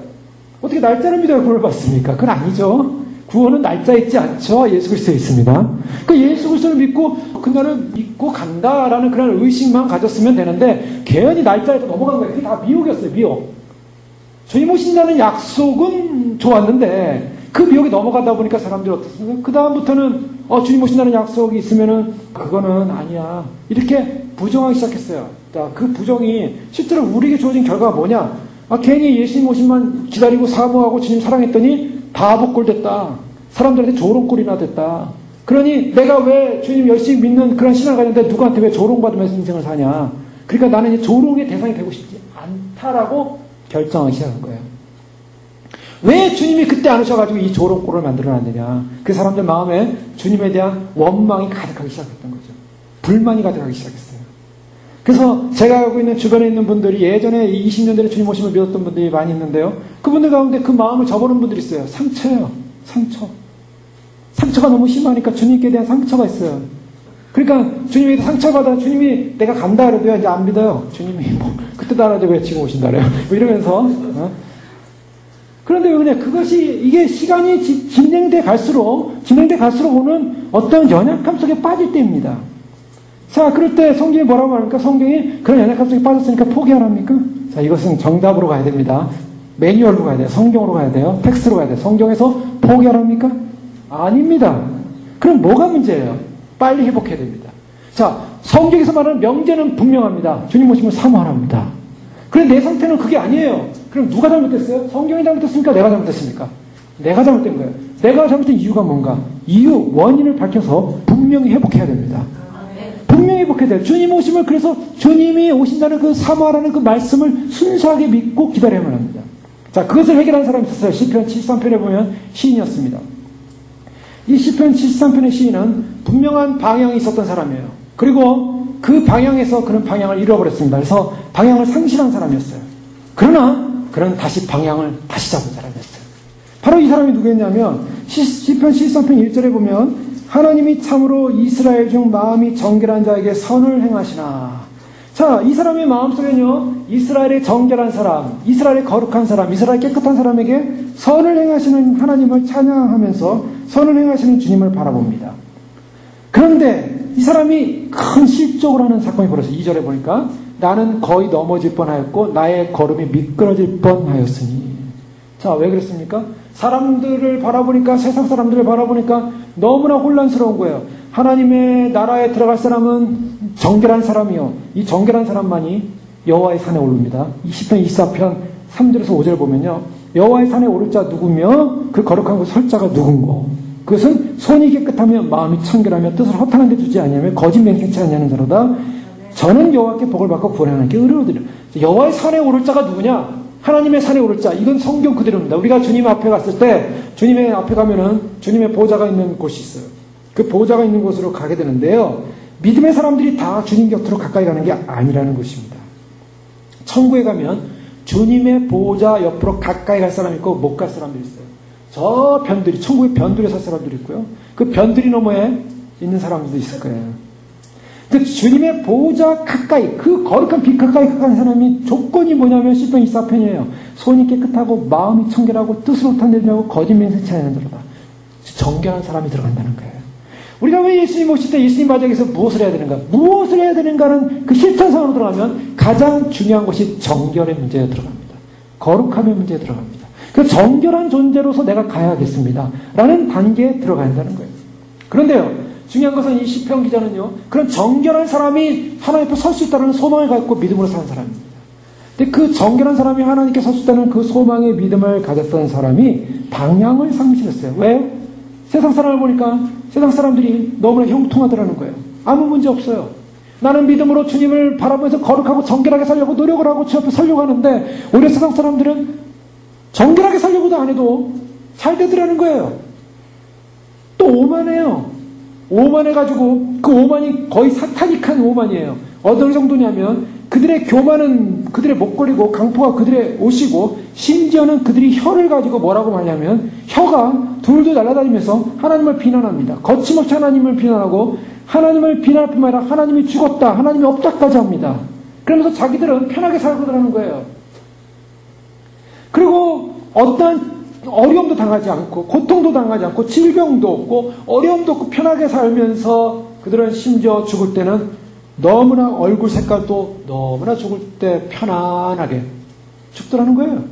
어떻게 날짜를 믿어야 구원을 받습니까? 그건 아니죠. 구원은 날짜에 있지 않죠. 예수 그리스도에 있습니다. 그 예수 그리스도를 믿고 그날을 믿고 간다라는 그런 의식만 가졌으면 되는데, 개연히 날짜에서 넘어간 거예요. 그게 다 미혹이었어요. 미혹. 주님 오신다는 약속은 좋았는데 그 미혹이 넘어가다 보니까 사람들이 어떻습니까? 그 다음부터는 주님 오신다는 약속이 있으면은 그거는 아니야, 이렇게 부정하기 시작했어요. 그 부정이 실제로 우리에게 주어진 결과가 뭐냐? 괜히 예수님 오심만 기다리고 사모하고 주님 사랑했더니 바보꼴 됐다. 사람들한테 조롱꼴이나 됐다. 그러니 내가 왜 주님 열심히 믿는 그런 신앙을 가졌는데 누구한테 왜 조롱받으면서 인생을 사냐? 그러니까 나는 이제 조롱의 대상이 되고 싶지 않다라고 결정하기 시작한 거예요. 왜 주님이 그때 안 오셔가지고 이 조롱꼴을 만들어놨느냐? 그 사람들 마음에 주님에 대한 원망이 가득하기 시작했던 거죠. 불만이 가득하기 시작했어요. 그래서 제가 알고 있는 주변에 있는 분들이 예전에 20년 전에 주님 오심을 믿었던 분들이 많이 있는데요. 그분들 가운데 그 마음을 접어놓은 분들이 있어요. 상처예요. 상처가 너무 심하니까 주님께 대한 상처가 있어요. 그러니까 주님이 상처받아 주님이 내가 간다 그래도요, 이제 안 믿어요. 주님이 그때도 알아도 왜 지금 오신다 그래요. 이러면서. 그런데 그냥 이게 시간이 진행돼 갈수록 오는 어떤 연약함 속에 빠질 때입니다. 자, 그럴 때 성경이 뭐라고 말합니까? 성경이 그런 연약함 속에 빠졌으니까 포기하랍니까? 자, 이것은 정답으로 가야 됩니다. 매뉴얼로 가야 돼요. 성경으로 가야 돼요. 텍스트로 가야 돼요. 성경에서 포기하랍니까? 아닙니다. 그럼 뭐가 문제예요? 빨리 회복해야 됩니다. 자, 성경에서 말하는 명제는 분명합니다. 주님 오시면 사모하랍니다. 그런데 내 상태는 그게 아니에요. 그럼 누가 잘못됐어요? 성경이 잘못됐습니까? 내가 잘못됐습니까? 내가 잘못된 거예요. 내가 잘못된 이유가 뭔가? 원인을 밝혀서 분명히 회복해야 됩니다. 분명히 회복해야 돼요. 주님 오심을, 그래서 주님이 오신다는 그 사모하라는 그 말씀을 순수하게 믿고 기다려야만 합니다. 자, 그것을 해결한 사람이 있었어요. 시편 73편에 보면 시인이었습니다. 이 시편 73편의 시인은 분명한 방향이 있었던 사람이에요. 그리고 그 방향에서 그는 방향을 잃어버렸습니다. 그래서 방향을 상실한 사람이었어요. 그러나 그는 다시 방향을 다시 잡은 사람이었어요. 바로 이 사람이 누구였냐면 시편 73편 1절에 보면 하나님이 참으로 이스라엘 중 마음이 정결한 자에게 선을 행하시나. 자, 이 사람의 마음속에는요, 이스라엘의 정결한 사람, 이스라엘의 거룩한 사람, 이스라엘 깨끗한 사람에게 선을 행하시는 하나님을 찬양하면서 선을 행하시는 주님을 바라봅니다. 그런데 이 사람이 큰 실족을 하는 사건이 벌어져요. 2절에 보니까 나는 거의 넘어질 뻔하였고 나의 걸음이 미끄러질 뻔하였으니. 자, 왜 그랬습니까? 사람들을 바라보니까, 세상 사람들을 바라보니까 너무나 혼란스러운 거예요. 하나님의 나라에 들어갈 사람은 정결한 사람이요, 이 정결한 사람만이 여호와의 산에 오릅니다. 20편 24편 3절에서 5절 보면요, 여호와의 산에 오를 자 누구며 그 거룩한 곳 설 자가 누군고, 그것은 손이 깨끗하며 마음이 청결하며 뜻을 허탄한 데 두지 아니하며 거짓 맹세치 아니하는 자로다. 저는 여호와께 복을 받고 구원을 하나님께 의를 얻으리라. 여호와의 산에 오를 자가 누구냐? 하나님의 산에 오를 자. 이건 성경 그대로입니다. 우리가 주님 앞에 갔을 때, 주님의 앞에 가면은 주님의 보좌가 있는 곳이 있어요. 그 보좌가 있는 곳으로 가게 되는데요, 믿음의 사람들이 다 주님 곁으로 가까이 가는 게 아니라는 것입니다. 천국에 가면 주님의 보좌 옆으로 가까이 갈 사람이 있고 못 갈 사람들이 있어요. 저 변두리, 천국의 변두리에 살 사람들이 있고요, 그 변두리 너머에 있는 사람들도 있을 거예요. 그 주님의 보좌 가까이, 그 거룩한 빛 가까이 가는 사람이 조건이 뭐냐면 시편 24편이에요. 손이 깨끗하고 마음이 청결하고 뜻을 못한 데 하고 거짓 맹세치 않는 자로다. 정결한 사람이 들어간다는 거예요. 우리가 왜 예수님 오실 때 예수님 마저에서 무엇을 해야 되는가? 무엇을 해야 되는가는 그 실천상으로 들어가면 가장 중요한 것이 정결의 문제에 들어갑니다. 거룩함의 문제에 들어갑니다. 그 정결한 존재로서 내가 가야겠습니다 라는 단계에 들어가야 한다는 거예요. 그런데요, 중요한 것은 이 시편 기자는요, 그런 정결한 사람이 하나님 앞에 설 수 있다는 소망을 갖고 믿음으로 사는 사람입니다. 근데 그 정결한 사람이 하나님께 설 수 있다는 그 소망의 믿음을 가졌던 사람이 방향을 상실했어요. 왜? 세상 사람을 보니까 세상 사람들이 너무나 형통하더라는 거예요. 아무 문제 없어요. 나는 믿음으로 주님을 바라보면서 거룩하고 정결하게 살려고 노력을 하고 주 앞에 살려고 하는데, 오히려 세상 사람들은 정결하게 살려고도 안 해도 잘 되더라는 거예요. 또 오만해요. 오만해가지고 그 오만이 거의 사타닉한 오만이에요. 어느 정도냐면 그들의 교만은 그들의 목걸이고 강포가 그들의 옷이고, 심지어는 그들이 혀를 가지고 뭐라고 말하냐면 혀가 둘둘 날아다니면서 하나님을 비난합니다. 거침없이 하나님을 비난하고, 하나님을 비난할 뿐만 아니라 하나님이 죽었다, 하나님이 없다까지 합니다. 그러면서 자기들은 편하게 살고들하는 거예요. 그리고 어떠한 어려움도 당하지 않고 고통도 당하지 않고 질병도 없고 어려움도 없고 편하게 살면서 그들은 심지어 죽을 때는 너무나 얼굴 색깔도 너무나 죽을 때 편안하게 죽더라는 거예요.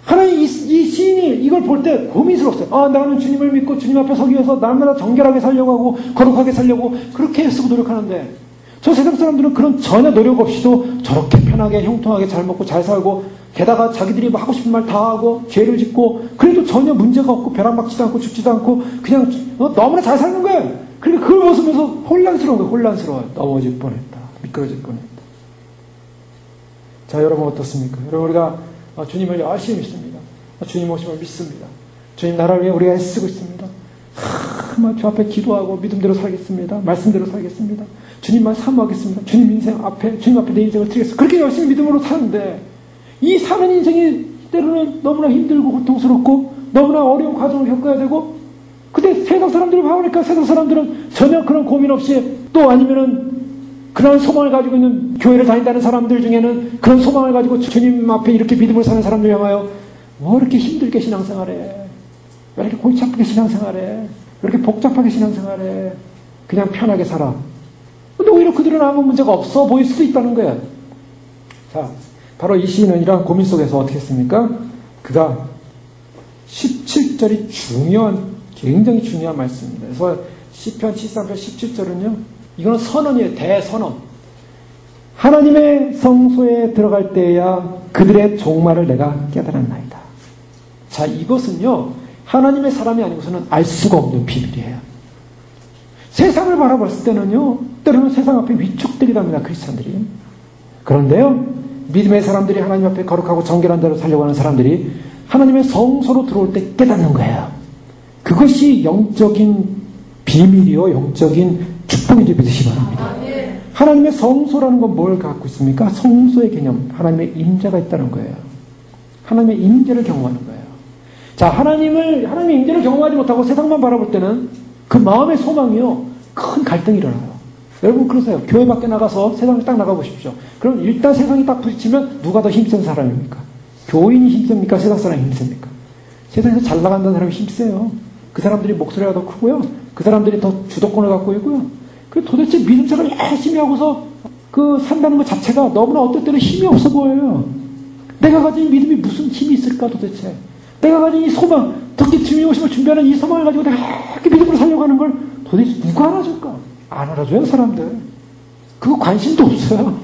하나님, 이 시인이 이걸 볼 때 고민스러웠어요. 아, 나는 주님을 믿고 주님 앞에 서기 위해서 날마다 정결하게 살려고 하고 거룩하게 살려고 그렇게 애쓰고 노력하는데, 저 세상 사람들은 그런 전혀 노력 없이도 저렇게 편하게 형통하게 잘 먹고 잘 살고, 게다가 자기들이 하고 싶은 말 다 하고 죄를 짓고 그래도 전혀 문제가 없고 벼락맞지도 않고 죽지도 않고 그냥 너무나 잘 사는 거예요. 그러니까 그걸 보면서 혼란스러운 거예요. 혼란스러워요. 넘어질 뻔했다, 미끄러질 뻔했다. 자, 여러분 어떻습니까? 여러분, 우리가 주님을 열심히 믿습니다. 주님 오심을 믿습니다. 주님 나라를 위해 우리가 애쓰고 있습니다. 주 앞에 기도하고 믿음대로 살겠습니다. 말씀대로 살겠습니다. 주님만 사모하겠습니다. 주님 앞에 내 인생을 드리겠습니다. 그렇게 열심히 믿음으로 사는데, 이 사는 인생이 때로는 너무나 힘들고 고통스럽고 너무나 어려운 과정을 겪어야 되고, 근데 세상 사람들을 봐보니까 세상 사람들은 전혀 그런 고민 없이, 또 아니면은 그런 소망을 가지고 있는 교회를 다닌다는 사람들 중에는 그런 소망을 가지고 주님 앞에 이렇게 믿음을 사는 사람들 향하여 뭐 이렇게 힘들게 신앙생활해, 왜 이렇게 골치 아프게 신앙생활해, 왜 이렇게 복잡하게 신앙생활해, 그냥 편하게 살아. 근데 오히려 그들은 아무 문제가 없어 보일 수도 있다는 거야. 자, 바로 이 시인은 이러한 고민 속에서 어떻게 했습니까? 그가 17절이 굉장히 중요한 말씀입니다. 그래서 시편 73편 17절은요, 이거는 선언이에요. 대선언. 하나님의 성소에 들어갈 때야 그들의 종말을 내가 깨달았나이다. 자, 이것은요, 하나님의 사람이 아니고서는 알 수가 없는 비밀이에요. 세상을 바라봤을 때는요, 때로는 세상 앞에 위축되기도 크리스천들이. 그런데요, 믿음의 사람들이 하나님 앞에 거룩하고 정결한 대로 살려고 하는 사람들이 하나님의 성소로 들어올 때 깨닫는 거예요. 그것이 영적인 비밀이요, 영적인 축복이 되시기 바랍니다. 하나님의 성소라는 건 뭘 갖고 있습니까? 성소의 개념, 하나님의 임재가 있다는 거예요. 하나님의 임재를 경험하는 거예요. 자, 하나님의 임재를 경험하지 못하고 세상만 바라볼 때는 그 마음의 소망이요, 큰 갈등이 일어나요. 여러분 그러세요. 교회 밖에 나가서 세상에 딱 나가보십시오. 그럼 일단 세상이 딱 부딪히면 누가 더 힘센 사람입니까? 교인이 힘셉니까? 세상 사람이 힘셉니까? 세상에서 잘 나간다는 사람이 힘세요. 그 사람들이 목소리가 더 크고요. 그 사람들이 더 주도권을 갖고 있고요. 그 도대체 믿음 생활을 열심히 하고서 그 산다는 것 자체가 너무나 어떨 때는 힘이 없어 보여요. 내가 가진 믿음이 무슨 힘이 있을까 도대체. 내가 가진 이 소망, 특히 주님이 오심을 준비하는 이 소망을 가지고 내가 이렇게 믿음으로 살려고 하는 걸 도대체 누가 알아줄까? 안 알아줘요, 사람들. 그거 관심도 없어요.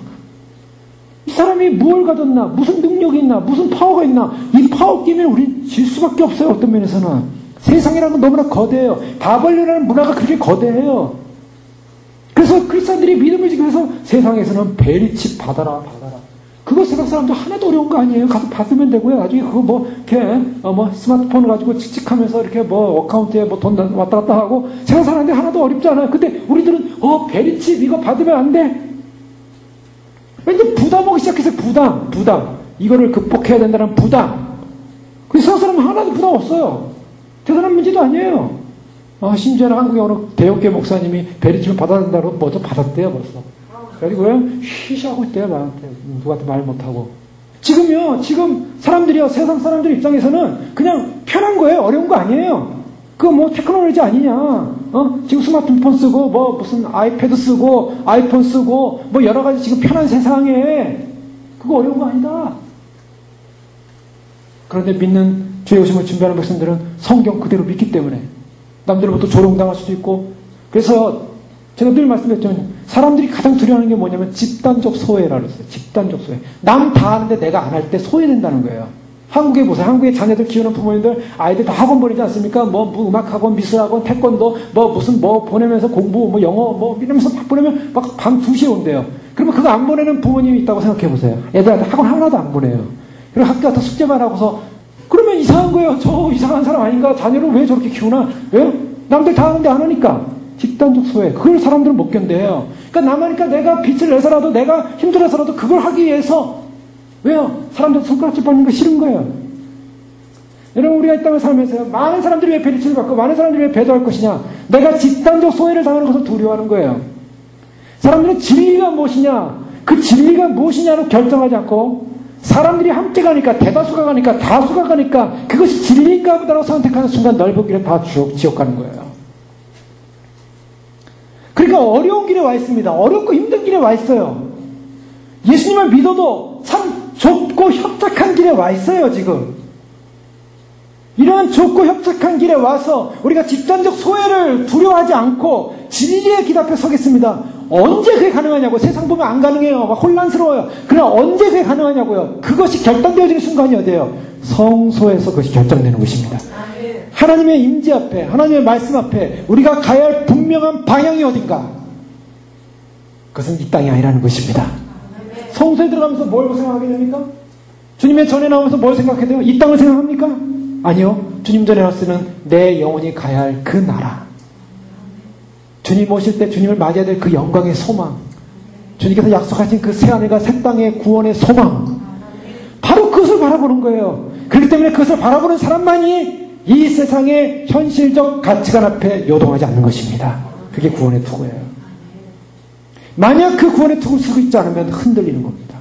이 사람이 뭘 가졌나, 무슨 능력이 있나, 무슨 파워가 있나, 이 파워 끼면 우린 질 수밖에 없어요, 어떤 면에서는. 세상이라는 건 너무나 거대해요. 바벨론이라는 문화가 그렇게 거대해요. 그래서 크리스찬들이 믿음을 지기 위해서 세상에서는 베리칩 받아라. 그거 세상 사람들 하나도 어려운 거 아니에요. 가서 받으면 되고요. 나중에 그거 스마트폰 가지고 칙칙하면서 이렇게 어카운트에 돈 왔다 갔다 하고 세상 사람들 하나도 어렵지 않아요. 근데 우리들은 베리칩 이거 받으면 안 돼. 왠지 부담하기 시작해서 부담. 이거를 극복해야 된다는 부담. 그 세상 사람은 하나도 부담 없어요. 대단한 문제도 아니에요. 심지어는 한국의 어느 대형교회 목사님이 베리칩을 받아야 된다고 먼저 받았대요, 벌써. 그래가지고 쉬쉬하고 있대요, 나한테. 누구한테 말 못하고. 지금 사람들이요, 세상 사람들 입장에서는 그냥 편한 거예요. 어려운 거 아니에요. 그거 테크놀로지 아니냐. 지금 스마트폰 쓰고, 무슨 아이패드 쓰고, 아이폰 쓰고, 여러 가지 지금 편한 세상에. 그거 어려운 거 아니다. 그런데 믿는 주의 오심을 준비하는 백성들은 성경 그대로 믿기 때문에 남들로부터 조롱당할 수도 있고, 그래서 제가 늘 말씀드렸지만 사람들이 가장 두려워하는 게 뭐냐면 집단적 소외라고 했어요. 집단적 소외. 남 다 하는데 내가 안 할 때 소외된다는 거예요. 한국에 보세요. 한국의 자녀들 키우는 부모님들 아이들 다 학원 보내지 않습니까? 음악학원, 미술학원, 태권도, 보내면서 공부, 영어, 이러면서 막 보내면 막 밤 2시에 온대요. 그러면 그거 안 보내는 부모님이 있다고 생각해 보세요. 애들한테 학원 하나도 안 보내요. 그리고 학교 가서 숙제만 하고서 그러면 이상한 거예요. 저 이상한 사람 아닌가? 자녀를 왜 저렇게 키우나? 왜요? 남들 다 하는데 안 하니까. 집단적 소외. 그걸 사람들은 못 견뎌요. 그러니까 남하니까 내가 빚을 내서라도 내가 힘들어서라도 그걸 하기 위해서 왜요? 사람들 손가락질 받는 거 싫은 거예요. 여러분 우리가 이 땅을 살면서요. 많은 사람들이 왜 베리치를 받고 많은 사람들이 왜 배도할 것이냐? 내가 집단적 소외를 당하는 것을 두려워하는 거예요. 사람들은 진리가 무엇이냐? 그 진리가 무엇이냐로 결정하지 않고 사람들이 함께 가니까 대다수가 가니까 다수가 가니까 그것이 진리인가 보다라고 선택하는 순간 넓은 길은 다 지옥 가는 거예요. 그러니까 어려운 길에 와 있습니다. 어렵고 힘든 길에 와 있어요. 예수님을 믿어도 참 좁고 협착한 길에 와 있어요, 지금. 이러한 좁고 협착한 길에 와서 우리가 집단적 소외를 두려워하지 않고 진리의 길 앞에 서겠습니다. 언제 그게 가능하냐고. 세상 보면 안 가능해요. 막 혼란스러워요. 그러나 언제 그게 가능하냐고요. 그것이 결단되어지는 순간이 어디예요? 성소에서 그것이 결정되는 것입니다. 하나님의 임재 앞에, 하나님의 말씀 앞에 우리가 가야 할 분명한 방향이 어딘가? 그것은 이 땅이 아니라는 것입니다. 성소에 들어가면서 뭘 생각하게 됩니까? 주님의 전에 나오면서 뭘 생각해야 돼요? 이 땅을 생각합니까? 아니요. 주님 전에 나왔으면 내 영혼이 가야 할 그 나라. 주님 오실 때 주님을 맞이해야 될 그 영광의 소망. 주님께서 약속하신 그 새하늘과 새 땅의 구원의 소망. 바로 그것을 바라보는 거예요. 그렇기 때문에 그것을 바라보는 사람만이 이 세상의 현실적 가치관 앞에 요동하지 않는 것입니다. 그게 구원의 투구예요. 만약 그 구원의 투구를 쓰고 있지 않으면 흔들리는 겁니다.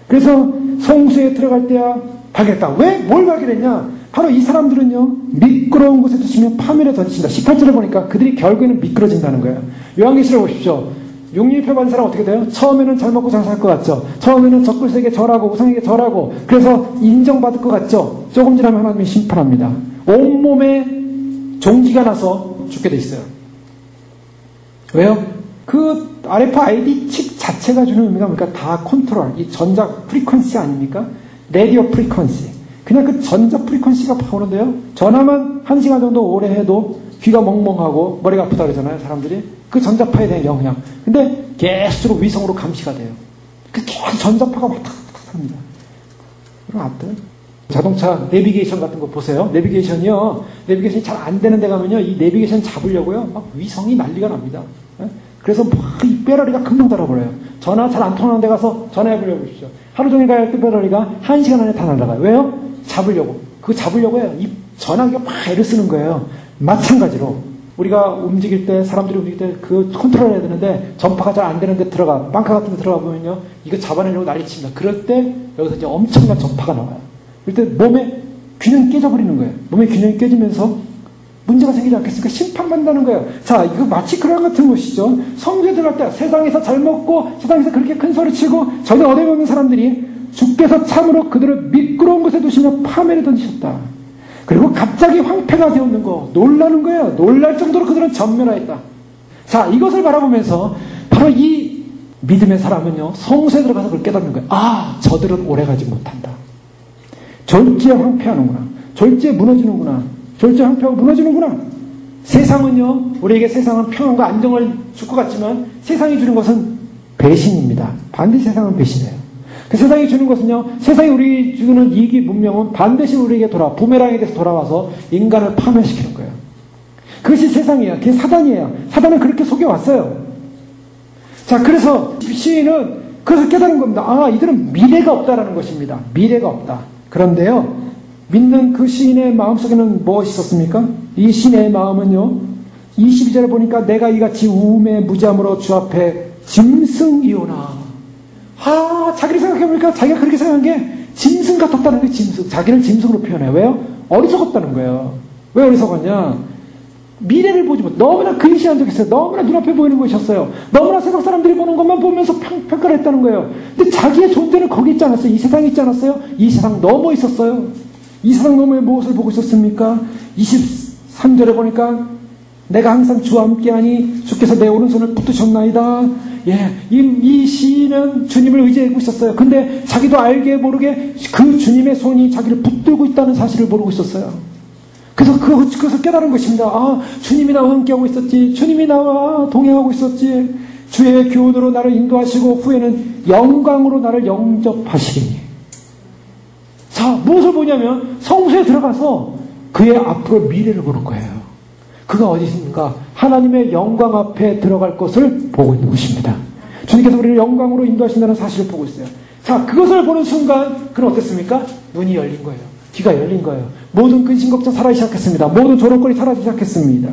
그래서 성수에 들어갈 때야 발견했다. 왜? 뭘 발견했냐? 바로 이 사람들은요, 미끄러운 곳에 두시면 파멸에 던진다. 18절에 보니까 그들이 결국에는 미끄러진다는 거예요. 요한계시를 보십시오. 육립해 받은 사람 어떻게 돼요? 처음에는 잘 먹고 잘 살 것 같죠? 처음에는 적글세에게 절하고 우상에게 절하고 그래서 인정받을 것 같죠? 조금 지나면 하나님이 심판합니다. 온몸에 종기가 나서 죽게 돼 있어요. 왜요? 그 RFID 칩 자체가 주는 의미가 뭡니까? 다 컨트롤, 이 전자 프리퀀시 아닙니까? 레디오 프리퀀시. 그냥 그 전자 프리퀀시가 파오는데요. 전화만 1시간 정도 오래 해도 귀가 멍멍하고 머리가 아프다 그러잖아요, 사람들이. 그 전자파에 대한 영향. 근데 계속 위성으로 감시가 돼요. 그 계속 전자파가 왔다 갔다 합니다. 그럼 어때요? 자동차 내비게이션 같은 거 보세요. 내비게이션이 잘 안 되는 데 가면요, 이 내비게이션 잡으려고요, 막 위성이 난리가 납니다. 그래서 막 이 배터리가 금방 닳아버려요. 전화 잘 안 통하는 데 가서 전화해보려고 보십시오. 하루 종일 가야 할 때 배터리가 1시간 안에 다 날아가요. 왜요? 잡으려고. 그거 잡으려고 해요. 이 전화기가 막 애를 쓰는 거예요. 마찬가지로 우리가 움직일 때, 사람들이 움직일 때 그 컨트롤 해야 되는데 전파가 잘 안 되는 데 들어가, 방카 같은 데 들어가 보면요, 이거 잡아내려고 난리칩니다. 그럴 때 여기서 이제 엄청난 전파가 나와요. 그럴 때 몸의 균형이 깨져버리는 거예요. 몸의 균형이 깨지면서 문제가 생기지 않겠습니까? 심판받는다는 거예요. 자, 이거 마치 그런 같은 것이죠. 성교에 들어갈 때 세상에서 잘 먹고 세상에서 그렇게 큰 소리 치고 전혀 얻어 먹는 사람들이 주께서 참으로 그들을 미끄러운 곳에 두시며 파멸에 던지셨다. 그리고 갑자기 황폐가 되었는 거 놀라는 거예요. 놀랄 정도로 그들은 전멸하였다. 자, 이것을 바라보면서 바로 이 믿음의 사람은요, 성소에 들어가서 그걸 깨닫는 거예요. 아, 저들은 오래가지 못한다. 졸지에 황폐하는구나. 졸지에 무너지는구나. 졸지에 황폐하고 무너지는구나. 세상은요, 우리에게 세상은 평안과 안정을 줄 것 같지만 세상이 주는 것은 배신입니다. 반드시 세상은 배신해요. 그 세상이 주는 것은요, 세상이 우리 주는 이익이 문명은 반드시 우리에게 부메랑에 대해서 돌아와서 인간을 파멸시키는 거예요. 그것이 세상이에요. 그게 사단이에요. 사단은 그렇게 속여왔어요. 자, 그래서 시인은 그것을 깨달은 겁니다. 아, 이들은 미래가 없다라는 것입니다. 미래가 없다. 그런데요, 믿는 그 시인의 마음속에는 무엇이 있었습니까? 이 시인의 마음은요, 22절에 보니까 내가 이같이 우음의 무잠으로 주 앞에 짐승이오나. 아, 자기를 생각해보니까 자기가 그렇게 생각한 게 짐승 같았다는 거예요. 짐승. 자기를 짐승으로 표현해요. 왜요? 어리석었다는 거예요. 왜 어리석었냐? 미래를 보지 못, 너무나 근시한 적이 있어요. 너무나 눈앞에 보이는 것이었어요. 너무나 세상 사람들이 보는 것만 보면서 평가를 했다는 거예요. 근데 자기의 존재는 거기 있지 않았어요. 이 세상에 있지 않았어요. 이 세상 넘어 있었어요. 이 세상 너머에 무엇을 보고 있었습니까? 23절에 보니까 내가 항상 주와 함께하니 주께서 내 오른손을 붙드셨나이다. 예, 이 시인은 주님을 의지하고 있었어요. 근데 자기도 알게 모르게 그 주님의 손이 자기를 붙들고 있다는 사실을 모르고 있었어요. 그래서 그것을 깨달은 것입니다. 아, 주님이 나와 함께하고 있었지. 주님이 나와 동행하고 있었지. 주의 교훈으로 나를 인도하시고 후에는 영광으로 나를 영접하시리니. 자, 무엇을 보냐면 성소에 들어가서 그의 앞으로 미래를 보는 거예요. 그가 어디 있는가? 하나님의 영광 앞에 들어갈 것을 보고 있는 것입니다. 주님께서 우리를 영광으로 인도하신다는 사실을 보고 있어요. 자, 그것을 보는 순간 그는 어땠습니까? 눈이 열린 거예요. 귀가 열린 거예요. 모든 근심 걱정 사라지기 시작했습니다. 모든 조롱거리 사라지기 시작했습니다.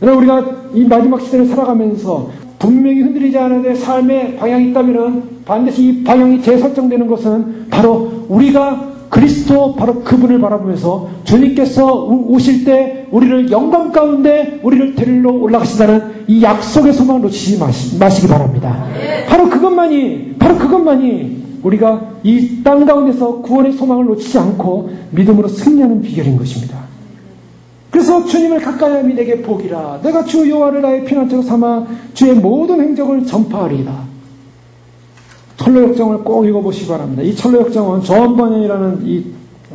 여러분, 우리가 이 마지막 시대를 살아가면서 분명히 흔들리지 않은 삶의 방향이 있다면 반드시 이 방향이 재설정되는 것은 바로 우리가 그리스도, 바로 그분을 바라보면서 주님께서 오실 때 우리를 영광 가운데 우리를 데리러 올라가신다는 이 약속의 소망을 놓치지 마시기 바랍니다. 바로 그것만이 우리가 이 땅 가운데서 구원의 소망을 놓치지 않고 믿음으로 승리하는 비결인 것입니다. 그래서 주님을 가까이 함이 내게 복이라. 내가 주 여호와를 나의 피난처로 삼아 주의 모든 행적을 전파하리이다. 철로역정을 꼭 읽어보시기 바랍니다. 이 철로역정은 존 버년이라는 이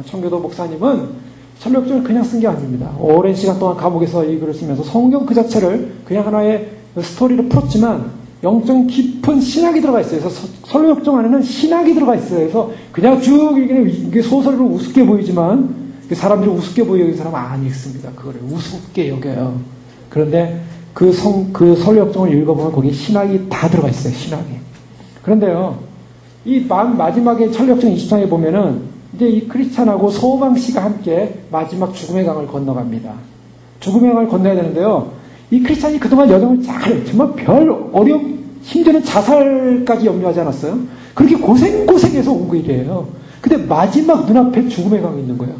청교도 목사님은 철로역정을 그냥 쓴 게 아닙니다. 오랜 시간 동안 감옥에서 이 글을 쓰면서 성경 그 자체를 그냥 하나의 스토리로 풀었지만 영적인 깊은 신학이 들어가 있어요. 그래서 철로역정 안에는 신학이 들어가 있어요. 그래서 그냥 쭉 읽기는 이게 소설로 우습게 보이지만 사람들이 우습게 보이는 사람은 안 읽습니다. 그거를 우습게 여겨요. 그런데 그 철로역정을 읽어보면 거기 신학이 다 들어가 있어요. 신학이. 그런데요, 이 마지막에 철로역정 20장에 보면은 이제 이 크리스찬하고 소망 씨가 함께 마지막 죽음의 강을 건너갑니다. 죽음의 강을 건너야 되는데요, 이 크리스찬이 그동안 여정을 정말 별 어려움, 심지어는 자살까지 염려하지 않았어요? 그렇게 고생해서 온 길이에요. 근데 마지막 눈앞에 죽음의 강이 있는 거예요.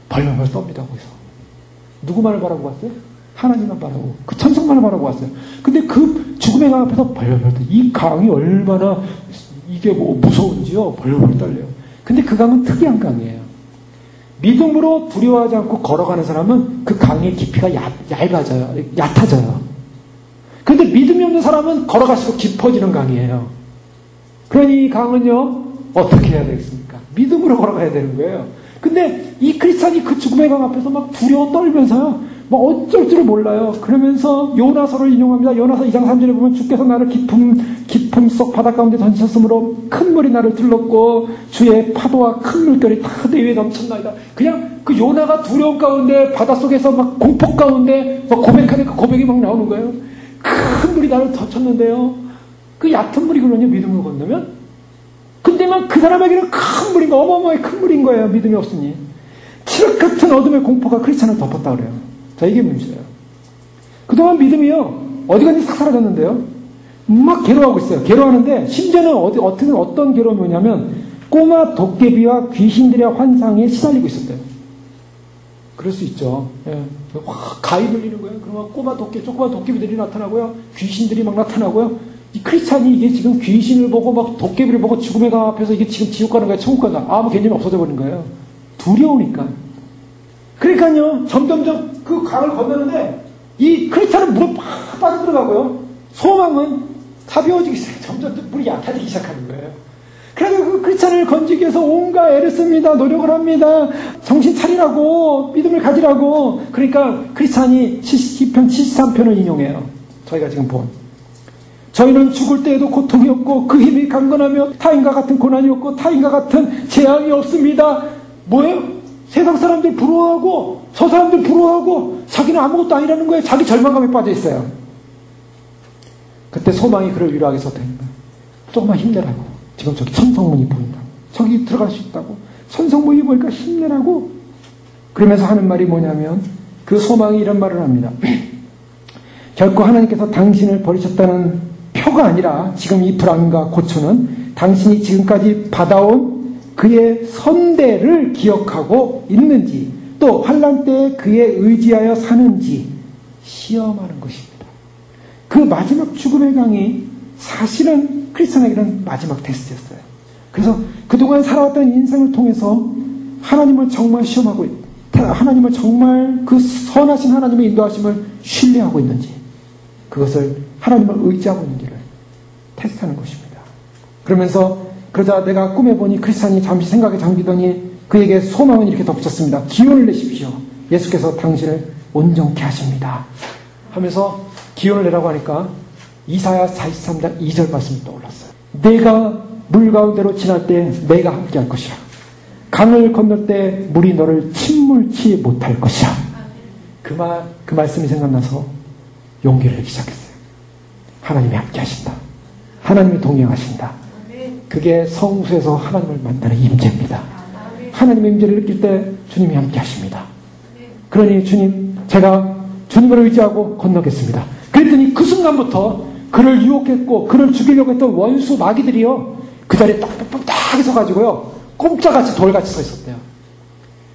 벌벌벌 떱니다, 거기서. 누구만을 바라보고 왔어요? 하나님만 바라보고, 그 천성만을 바라보고 왔어요. 근데 그 죽음의 강 앞에서 벌벌벌 떨어요. 이 강이 얼마나 이게 뭐 무서운지요? 벌벌벌 떨려요. 근데 그 강은 특이한 강이에요. 믿음으로 두려워하지 않고 걸어가는 사람은 그 강의 깊이가 얕아져요. 근데 믿음이 없는 사람은 걸어갈수록 깊어지는 강이에요. 그러니 이 강은요, 어떻게 해야 되겠습니까? 믿음으로 걸어가야 되는 거예요. 근데 이 크리스찬이 그 죽음의 강 앞에서 막 두려워 떨면서요, 뭐 어쩔 줄을 몰라요. 그러면서 요나서를 인용합니다. 요나서 2장 3절에 보면 주께서 나를 깊음 속 바다 가운데 던지셨으므로 큰 물이 나를 둘렀고 주의 파도와 큰 물결이 다 내 위에 넘쳤나이다. 그냥 그 요나가 두려움 가운데 바닷속에서 막 공포 가운데 막 고백하는 그 고백이 막 나오는 거예요. 큰 물이 나를 덮쳤는데요. 그 얕은 물이 그러냐 믿음으로 건너면? 근데 막 그 사람에게는 큰 물인 거, 어마어마하게 큰 물인 거예요. 믿음이 없으니. 칠흑 같은 어둠의 공포가 크리스찬을 덮었다 그래요. 자, 이게 문제예요. 그동안 믿음이요, 어디 갔는지 싹 사라졌는데요. 막 괴로워하고 있어요. 괴로워하는데, 심지어는 어떤 괴로움이 오냐면, 꼬마 도깨비와 귀신들의 환상에 시달리고 있었대요. 그럴 수 있죠. 예. 확 가위 들리는 거예요. 그러면 조그만 도깨비들이 나타나고요. 귀신들이 막 나타나고요. 이 크리스찬이 이게 지금 귀신을 보고 막 도깨비를 보고 죽음의 강 앞에서 이게 지금 지옥 가는 거야, 천국 가는 거야. 아무 개념이 없어져 버린 거예요. 두려우니까. 그러니까요, 점점점 그 강을 건너는데, 이 크리스찬은 물에 팍 빠져들어가고요. 소망은 가벼워지기 시작해요. 점점 물이 얕아지기 시작하는 거예요. 그래서 그 크리스찬을 건지기 위해서 온갖 애를 씁니다. 노력을 합니다. 정신 차리라고, 믿음을 가지라고. 그러니까 크리스찬이 시편 73편을 인용해요. 저희가 지금 본. 저희는 죽을 때에도 고통이 없고 그 힘이 강건하며 타인과 같은 고난이 없고 타인과 같은 재앙이 없습니다. 뭐예요? 세상 사람들 부러워하고 저 사람들 부러워하고 자기는 아무것도 아니라는 거예요. 자기 절망감에 빠져 있어요. 그때 소망이 그를 위로하게 서되는 거예요. 조금만 힘내라고. 지금 저기 천성문이 보인다. 저기 들어갈 수 있다고. 천성문이 보니까 힘내라고. 그러면서 하는 말이 뭐냐면 그 소망이 이런 말을 합니다. 결코 하나님께서 당신을 버리셨다는 표가 아니라 지금 이 불안과 고초는 당신이 지금까지 받아온 그의 선대를 기억하고 있는지 또 환난 때에 그에 의지하여 사는지 시험하는 것입니다. 그 마지막 죽음의 강이 사실은 크리스천에게는 마지막 테스트였어요. 그래서 그동안 살아왔던 인생을 통해서 하나님을 정말 시험하고 하나님을 정말 그 선하신 하나님의 인도하심을 신뢰하고 있는지 그것을 하나님을 의지하고 있는지를 테스트하는 것입니다. 그러자 내가 꿈에 보니 크리스찬이 잠시 생각에 잠기더니 그에게 소망은 이렇게 덧붙였습니다. 기운을 내십시오. 예수께서 당신을 온전케 하십니다. 하면서 기운을 내라고 하니까 이사야 43장 2절 말씀이 떠올랐어요. 내가 물 가운데로 지날 때 내가 함께 할 것이라. 강을 건널 때 물이 너를 침몰치 못할 것이라. 그 말씀이 생각나서 용기를 내기 시작했어요. 하나님이 함께 하신다. 하나님이 동행하신다. 그게 성수에서 하나님을 만나는 임재입니다. 하나님의 임재를 느낄 때 주님이 함께 하십니다. 그러니 주님, 제가 주님을 의지하고 건너겠습니다. 그랬더니 그 순간부터 그를 유혹했고 그를 죽이려고 했던 원수 마귀들이요, 그 자리에 딱 서가지고요, 꼼짝같이 돌같이 서 있었대요.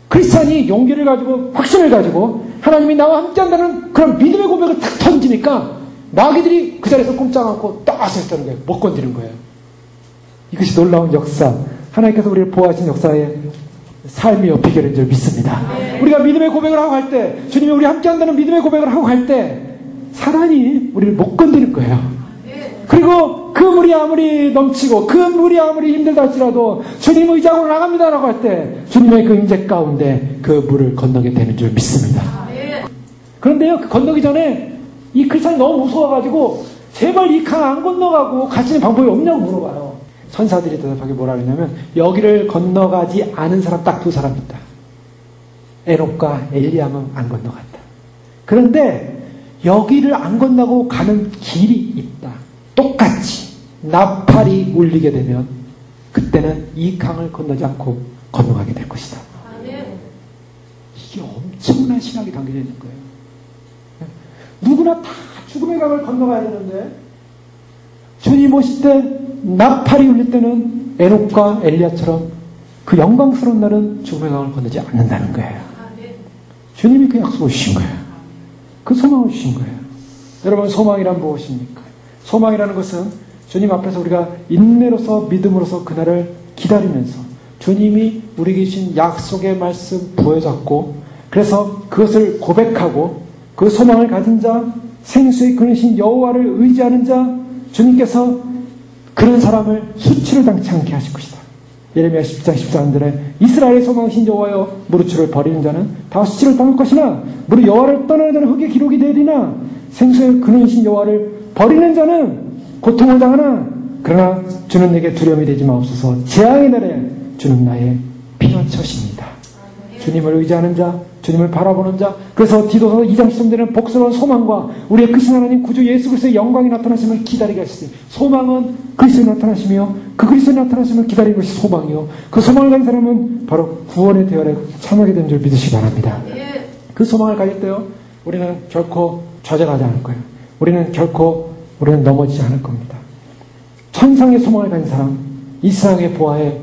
크리스찬이 용기를 가지고 확신을 가지고 하나님이 나와 함께한다는 그런 믿음의 고백을 탁 던지니까 마귀들이 그 자리에서 꼼짝 않고 딱 서 있다는 거예요. 못 건드리는 거예요. 이것이 놀라운 역사, 하나님께서 우리를 보호하신 역사의 삶의 비결인 줄 믿습니다. 우리가 믿음의 고백을 하고 갈 때, 주님이 우리 함께한다는 믿음의 고백을 하고 갈 때 사단이 우리를 못 건드릴 거예요. 그리고 그 물이 아무리 넘치고 그 물이 아무리 힘들다 할지라도 주님 의지하고 나갑니다라고 할 때 주님의 그 임재 가운데 그 물을 건너게 되는 줄 믿습니다. 그런데요, 그 건너기 전에 이 크리스찬이 너무 무서워가지고 제발 이 강 안 건너가고 갈 수 있는 방법이 없냐고 물어봐요. 천사들이 대답하기 뭐라 그러냐면 여기를 건너가지 않은 사람 딱 두 사람 있다. 에녹과 엘리야만 안 건너갔다. 그런데 여기를 안 건너고 가는 길이 있다. 똑같이 나팔이 울리게 되면 그때는 이 강을 건너지 않고 건너가게 될 것이다. 이게 엄청난 신학이 담겨져 있는 거예요. 누구나 다 죽음의 강을 건너가야 되는데 주님 오실 때 나팔이 울릴 때는 에녹과 엘리야처럼 그 영광스러운 날은 죽음의 강을 건너지 않는다는 거예요. 주님이 그 약속을 주신 거예요. 그 소망을 주신 거예요. 여러분, 소망이란 무엇입니까? 소망이라는 것은 주님 앞에서 우리가 인내로서 믿음으로서 그날을 기다리면서 주님이 우리에게 주신 약속의 말씀 부여잡고 그래서 그것을 고백하고 그 소망을 가진 자, 생수의 근으신 여호와를 의지하는 자, 주님께서 그런 사람을 수치를 당치 않게 하실 것이다. 예레미야 10장 14절에 이스라엘의 소망이신 여호와여 무릇을 버리는 자는 다 수치를 당할 것이나 무릇 여호와를 떠나는 자는 흙의 기록이 되리나 생수의 근원이신 여호와를 버리는 자는 고통을 당하나 그러나 주는 내게 두려움이 되지 마옵소서. 재앙의 날에 주는 나의 피난처십니다. 주님을 의지하는 자, 주님을 바라보는 자. 그래서 디도서 2장 13절에는 복스러운 소망과 우리의 크신 하나님 구주 예수 그리스도의 영광이 나타나심을 기다리게 하시니 소망은 그리스도에 나타나시며 그 그리스도에 나타나심을 기다리는 것이 소망이요. 그 소망을 가진 사람은 바로 구원의 대열에 참하게 된 줄 믿으시기 바랍니다. 그 소망을 가질 때요 우리는 결코 좌절하지 않을 거예요. 우리는 넘어지지 않을 겁니다. 천상의 소망을 가진 사람, 이 세상의 보화에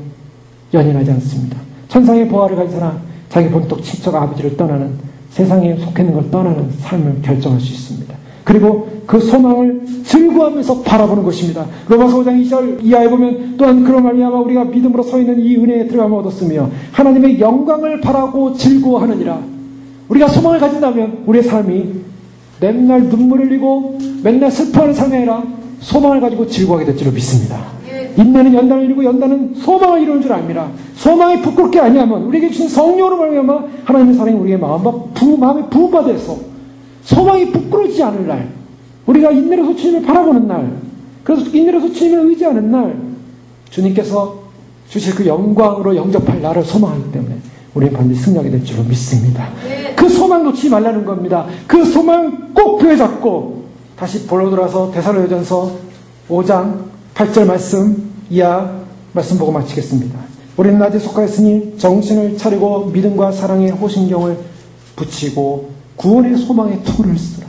연연하지 않습니다. 천상의 보화를 가진 사람, 자기 본토 친척 아버지를 떠나는, 세상에 속해 있는 걸 떠나는 삶을 결정할 수 있습니다. 그리고 그 소망을 즐거워하면서 바라보는 것입니다. 로마서 5장 2절 이하에 보면 또한 그런 말미암아 우리가 믿음으로 서 있는 이 은혜에 들어감을 얻었으며 하나님의 영광을 바라고 즐거워하느니라. 우리가 소망을 가진다면 우리의 삶이 맨날 눈물 흘리고 맨날 슬퍼하는 삶이 아니라 소망을 가지고 즐거워하게 될 줄로 믿습니다. 인내는 연단을 이루고 연단은 소망을 이루는 줄 압니다. 소망이 부끄럽게 아니하면 우리에게 주신 성령으로 말미암아 하나님의 사랑이 우리의 마음에 부음받아서 소망이 부끄러지지 않을 날, 우리가 인내로서 주님을 바라보는 날, 그래서 인내로서 주님을 의지하는 날, 주님께서 주실 그 영광으로 영접할 날을 소망하기 때문에 우리는 반드시 승리하게 될 줄로 믿습니다. 그 소망 놓치지 말라는 겁니다. 그 소망 꼭 부여잡고 다시 보러 돌아서 데살로니가전서 5장 8절 말씀 이하 말씀 보고 마치겠습니다. 우리는 낮에 속하였으니 정신을 차리고 믿음과 사랑의 호신경을 붙이고 구원의 소망의 투구를 쓰라.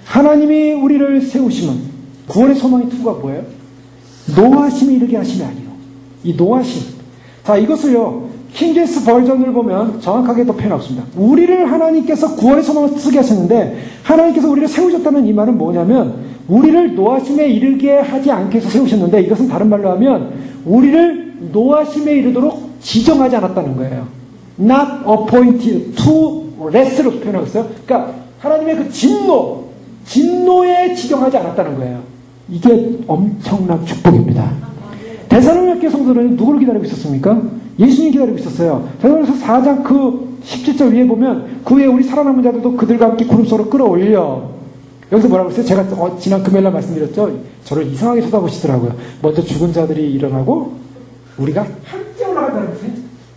하나님이 우리를 세우시면 구원의 소망의 투구가 뭐예요? 노하심에 이르게 하심이 아니요. 이 노하심. 자, 이것을요 킹제임스 버전을 보면 정확하게 또 표현하습니다. 우리를 하나님께서 구원의 소망을 쓰게 하셨는데 하나님께서 우리를 세우셨다는 이 말은 뭐냐면 우리를 노하심에 이르게 하지 않게 해서 세우셨는데 이것은 다른 말로 하면 우리를 노하심에 이르도록 지정하지 않았다는 거예요. Not appointed to rest로 표현하고 있어요. 그러니까 하나님의 그 진노에 지정하지 않았다는 거예요. 이게 엄청난 축복입니다. 데살로니가 성도들은 누구를 기다리고 있었습니까? 예수님 기다리고 있었어요. 데살로니가서 4장 그 17절 위에 보면 그 후에 우리 살아남은 자들도 그들과 함께 구름 속으로 끌어올려. 여기서 뭐라고 했어요? 제가 지난 금요일날 말씀드렸죠? 저를 이상하게 쳐다보시더라고요. 먼저 죽은 자들이 일어나고 우리가 함께 올라간다는 것은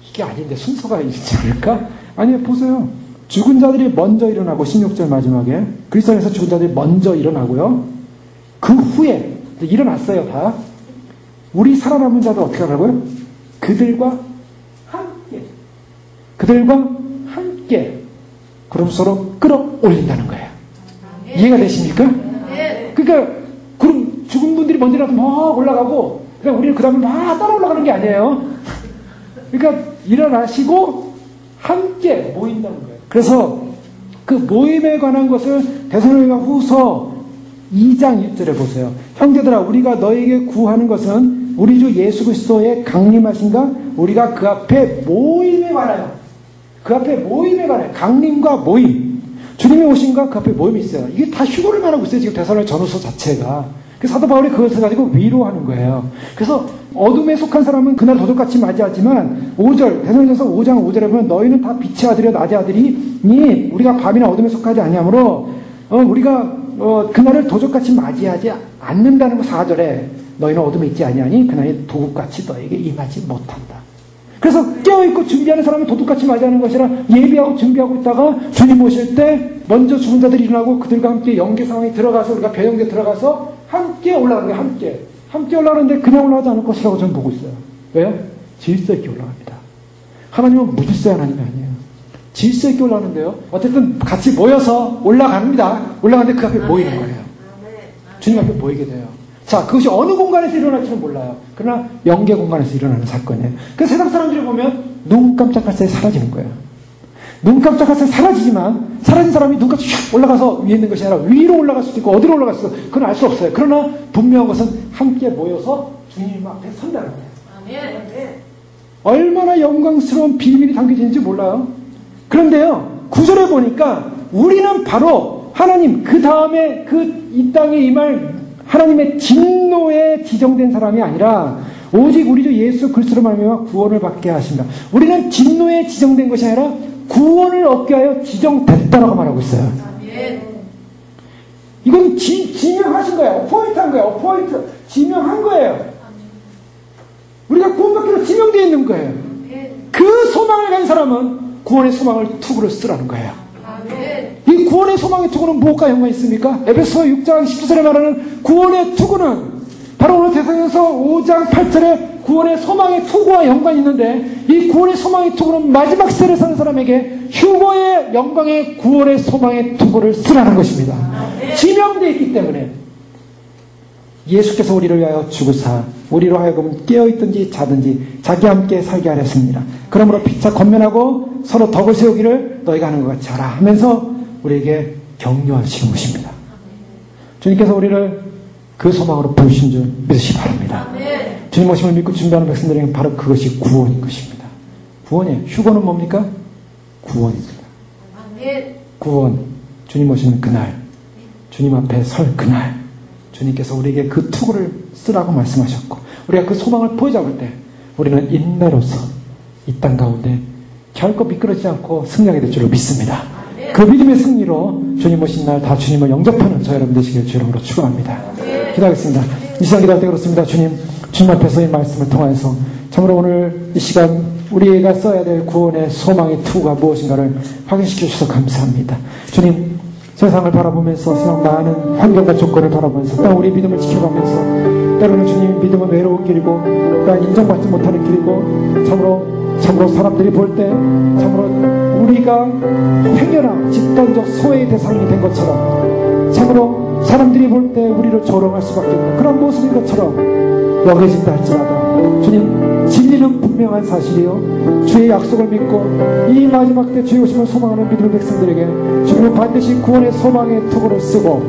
이게 아닌데 순서가 있지 않을까? 아니요, 보세요. 죽은 자들이 먼저 일어나고 16절 마지막에 그리스도 안에서 죽은 자들이 먼저 일어나고요. 그 후에 일어났어요. 다. 우리 살아남은 자들 어떻게 하라고요? 그들과 함께 구름 속으로 끌어올린다는 거예요. 이해가 되십니까? 그러니까 구름 죽은 분들이 먼저 일어나서 막 올라가고 그냥 우리는 그 다음에 막 따라 올라가는 게 아니에요. 그러니까 일어나시고 함께 모인다는 거예요. 그래서 그 모임에 관한 것을 데살로니가 후서 2장 1절에 보세요. 형제들아 우리가 너에게 구하는 것은 우리 주 예수 그리스도의 강림하신가 우리가 그 앞에 모임에 관하여 강림과 모임 주님이 오신가 그 앞에 모임이 있어요. 이게 다 휴거를 말하고 있어요. 지금 데살로니가 전후서 자체가. 그래서 사도 바울이 그것을 가지고 위로하는 거예요. 그래서 어둠에 속한 사람은 그날 도둑같이 맞이하지만 5절 데살로니가서 5장 5절에 보면 너희는 다 빛의 아들이여 낮의 아들이니 우리가 밤이나 어둠에 속하지 아니하므로 우리가 그날을 도적같이 맞이하지 않는다는 거 4절에 너희는 어둠에 있지 아니하니 그날이 도둑같이 너에게 임하지 못한다. 그래서 깨어있고 준비하는 사람이 도둑같이 맞이하는 것이라 예비하고 준비하고 있다가 주님 오실 때 먼저 죽은 자들이 일어나고 그들과 함께 영계 상황에 들어가서 우리가 배영계에 들어가서 함께 올라가는 거예요. 함께 올라가는데 그냥 올라가지 않을 것이라고 저는 보고 있어요. 왜요? 질서 있게 올라갑니다. 하나님은 무질서의 하나님이 아니에요. 질서 있게 올라가는데요. 어쨌든 같이 모여서 올라갑니다. 올라가는데 그 앞에 모이는 거예요. 주님 앞에 모이게 돼요. 자, 그것이 어느 공간에서 일어날지는 몰라요. 그러나 영계 공간에서 일어나는 사건이에요. 그래서 세상 사람들이 보면 눈 깜짝할 사이에 사라지는 거예요. 눈 깜짝할 사이에 사라지지만 사라진 사람이 눈까지 슉 올라가서 위에 있는 것이 아니라 위로 올라갈 수도 있고 어디로 올라갈 수도 있고 그건 알 수 없어요. 그러나 분명한 것은 함께 모여서 주님 앞에 선다는 거예요. 얼마나 영광스러운 비밀이 담겨지는지 몰라요. 그런데요, 9절에 보니까 우리는 바로 하나님 그 다음에 이 땅에 임할 하나님의 진노에 지정된 사람이 아니라 오직 우리 주 예수 그리스도로 말미암아 구원을 받게 하십니다. 우리는 진노에 지정된 것이 아니라 구원을 얻게 하여 지정됐다라고 말하고 있어요. 이건 지명하신 거예요. 포인트한 거예요. 포인트. 지명한 거예요. 우리가 구원받기로 지명되어 있는 거예요. 그 소망을 가진 사람은 구원의 소망을 투구로 쓰라는 거예요. 이 구원의 소망의 투구는 무엇과 연관이 있습니까? 에베소 6장 19절에 말하는 구원의 투구는 바로 오늘 대상에서 5장 8절에 구원의 소망의 투구와 연관이 있는데, 이 구원의 소망의 투구는 마지막 세를 사는 사람에게 휴거의 영광의 구원의 소망의 투구를 쓰라는 것입니다. 지명되어 있기 때문에 예수께서 우리를 위하여 죽으사 우리로 하여금 깨어있든지 자든지 자기와 함께 살게 하렸습니다. 그러므로 피차 권면하고 서로 덕을 세우기를 너희가 하는 것 같이 하라 하면서 우리에게 격려하시는 것입니다. 주님께서 우리를 그 소망으로 부르신 줄 믿으시기 바랍니다. 주님 오심을 믿고 준비하는 백성들에게는 바로 그것이 구원인 것입니다. 구원이에요. 휴거는 뭡니까? 구원입니다. 구원, 주님 오시는 그날, 주님 앞에 설 그날, 주님께서 우리에게 그 투구를 쓰라고 말씀하셨고, 우리가 그 소망을 포잡을 때 우리는 인내로서 이 땅 가운데 결코 미끄러지지 않고 승리하게 될 줄로 믿습니다. 그 믿음의 승리로 주님 오신 날 다 주님을 영접하는 저 여러분 되시길 주 이름으로 축원합니다. 기도하겠습니다. 이 시간 기도할 때 그렇습니다. 주님 앞에서 이 말씀을 통해서 참으로 오늘 이 시간 우리가 써야 될 구원의 소망의 투구가 무엇인가를 확인시켜 주셔서 감사합니다. 주님, 세상을 바라보면서 세상 많은 환경과 조건을 바라보면서 또 우리 믿음을 지켜가면서 때로는 주님 믿음은 외로운 길이고 또한 인정받지 못하는 길이고 참으로 사람들이 볼 때 참으로 우리가 행여나 집단적 소외의 대상이 된 것처럼 참으로 사람들이 볼 때 우리를 조롱할 수밖에 없는 그런 모습인 것처럼 여겨진다 할지라도 주님, 진리는 분명한 사실이요 주의 약속을 믿고 이 마지막 때 주의 오심을 소망하는 믿음의 백성들에게 주님은 반드시 구원의 소망의 투구를 쓰고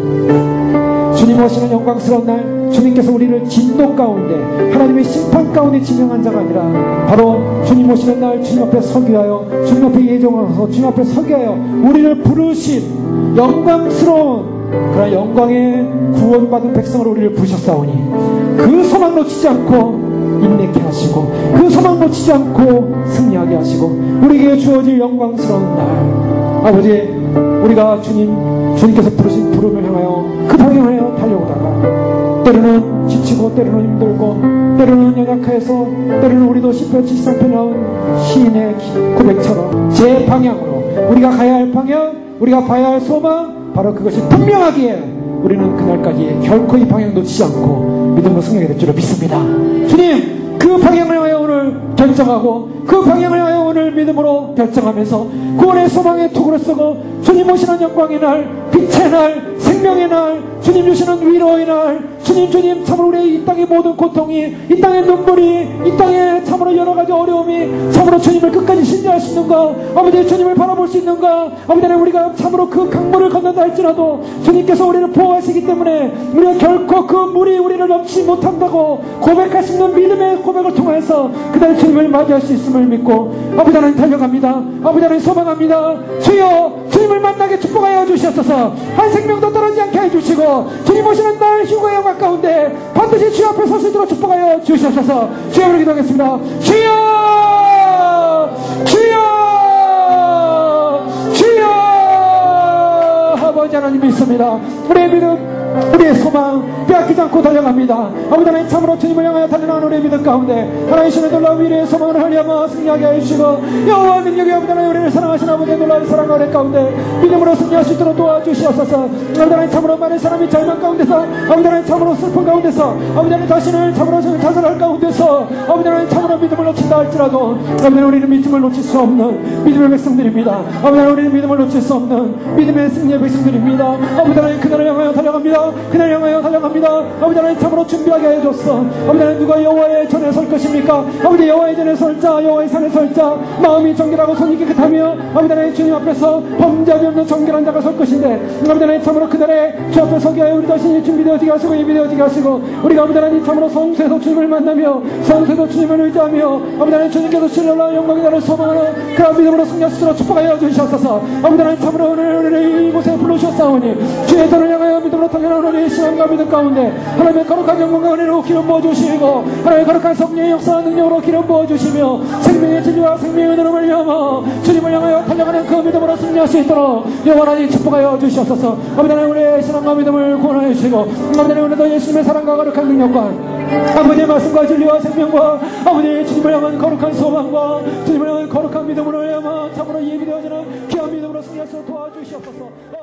주님 오시는 영광스러운 날 주님께서 우리를 진노 가운데 하나님의 심판 가운데 지명한 자가 아니라 바로 주님 오시는 날 주님 앞에 서기 하여 주님 앞에 예정하셔서 주님 앞에 서기 하여 우리를 부르신 영광스러운 그러나 영광의 구원받은 백성으로 우리를 부르셨사오니 그 소망 놓치지 않고 인내케 하시고 그 소망 놓치지 않고 승리하게 하시고 우리에게 주어질 영광스러운 날 아버지, 우리가 주님께서 부르신 부름을 향하여 그 방향을 향하여 달려오다가 때로는 지치고 때로는 힘들고 때로는 연약해서 때로는 우리도 10편 73편에 나온 시인의 고백처럼 제 방향으로 우리가 가야 할 방향, 우리가 봐야 할 소망, 바로 그것이 분명하기에 우리는 그날까지 결코 이 방향 놓치지 않고 믿음으로 승리하게 될 줄을 믿습니다. 주님, 그 방향을 향하여 오늘 결정하고 그 방향을 향하여 오늘 믿음으로 결정하면서 구원의 소망의 투구를 쓰고 주님 오시는 영광의 날, 빛의 날, 생명의 날, 주님 주시는 위로의 날, 주님 참으로 우리의 이 땅의 모든 고통이, 이 땅의 눈물이, 이 땅의 참으로 여러 가지 어려움이 참으로 주님을 끝까지 신뢰할 수 있는가, 아버지 주님을 바라볼 수 있는가, 아버지 우리가 참으로 그 강물을 건넌다 할지라도 주님께서 우리를 보호하시기 때문에 우리가 결코 그 물이 우리를 넘치지 못한다고 고백할 수 있는 믿음의 고백을 통해서 그날 주님을 맞이할 수 있음을 믿고 아버지 하나님 달려갑니다. 아버지 하나님 소망합니다. 주여, 주님을 만나게 축복하여 주시옵소서. 한 생명도 떨어지지 않게 해주시고 주님 오시는 날 휴거의 영광 가운데 반드시 주 앞에 설 수 있도록 축복하여 주시옵소서. 주여, 기도하겠습니다. 주여, 주여, 주여. 아버지 하나님 믿습니다. 우리의 믿음, 우리의 소망 빼앗기지 않고 달려갑니다. 아버지 하나님 참으로 주님을 향하여 달려나가는 우리의 믿음 가운데 하나님 신의 놀라운 위로의 소망을 하려마 승리하게 해주시고 여호와 능력의 아버지 하나님 우리를 사랑하시는 아버지의 놀라운 사랑과 은혜 가운데 믿음으로 승리할 수 있도록 도와주시옵소서. 아버지 하나님 참으로 많은 사람이 절망 가운데서, 아버지 하나님 참으로 슬픔 가운데서, 아버지 하나님 자신을 참으로 좌절할 가운데서 아버지 하나님 참으로 믿음을 놓친다 할지라도 아버지 하나님 우리는 믿음을 놓칠 수 없는 믿음의 백성들입니다. 아버지 하나님 우리는 믿음을 놓칠 수 없는 믿음의 승리의 백성들입니다. 아버지 하나님 그날을 향하여 달려갑니다. 그날 향하여 달려갑니다. 아버지 하나님 참으로 준비하게 해줬어. 아버지 하나님 누가 여호와의 전에 설 것입니까? 아버지 여호와의 전에 설자, 여호와의 산에 설자, 마음이 정결하고 손이 깨끗하며 아버지 하나님 주님 앞에서 범죄함이 없는 정결한 자가 설 것인데 아버지 하나님 참으로 그날에 주 앞에 서게 하여 우리 자신이 준비되어지게 하시고 예비되어지게 하시고 우리가 아버지 하나님 참으로 성수에서 주님을 만나며 성수에서 주님을 의지하며 아버지 하나님 주님께서 신뢰와 영광의 나를 소망하는 그런 믿음으로 승리할 수 있도록 축복하여 주시옵소서. 아버지 하나님 참으로 오늘 우리를 이곳에 불러주셨사오니 주의 전을 향하여 사랑하는 믿음으로 탄생하는 우리의 신앙과 믿음 가운데 하나님의 거룩한 영광과 은혜로 기름 부어주시고 하나님의 거룩한 성령의 역사와 능력으로 기름 부어주시며 생명의 진리와 생명의 은혜로 말미암아 주님을 향하여 달려가는 그 믿음으로 승리할 수 있도록 여호와 하나님 축복하여 주시옵소서. 아버지 하나님 우리의 신앙과 믿음을 구원하여 주시고 아버지 하나님 오늘도 예수님의 사랑과 거룩한 능력과 아버지의 말씀과 진리와 생명과 아버지의 주님을 향한 거룩한 소망과 주님을 향한 거룩한 믿음으로 말미암아 참으로 예비되어지는 귀한 믿음으로 승리할 수 도와주시옵소서.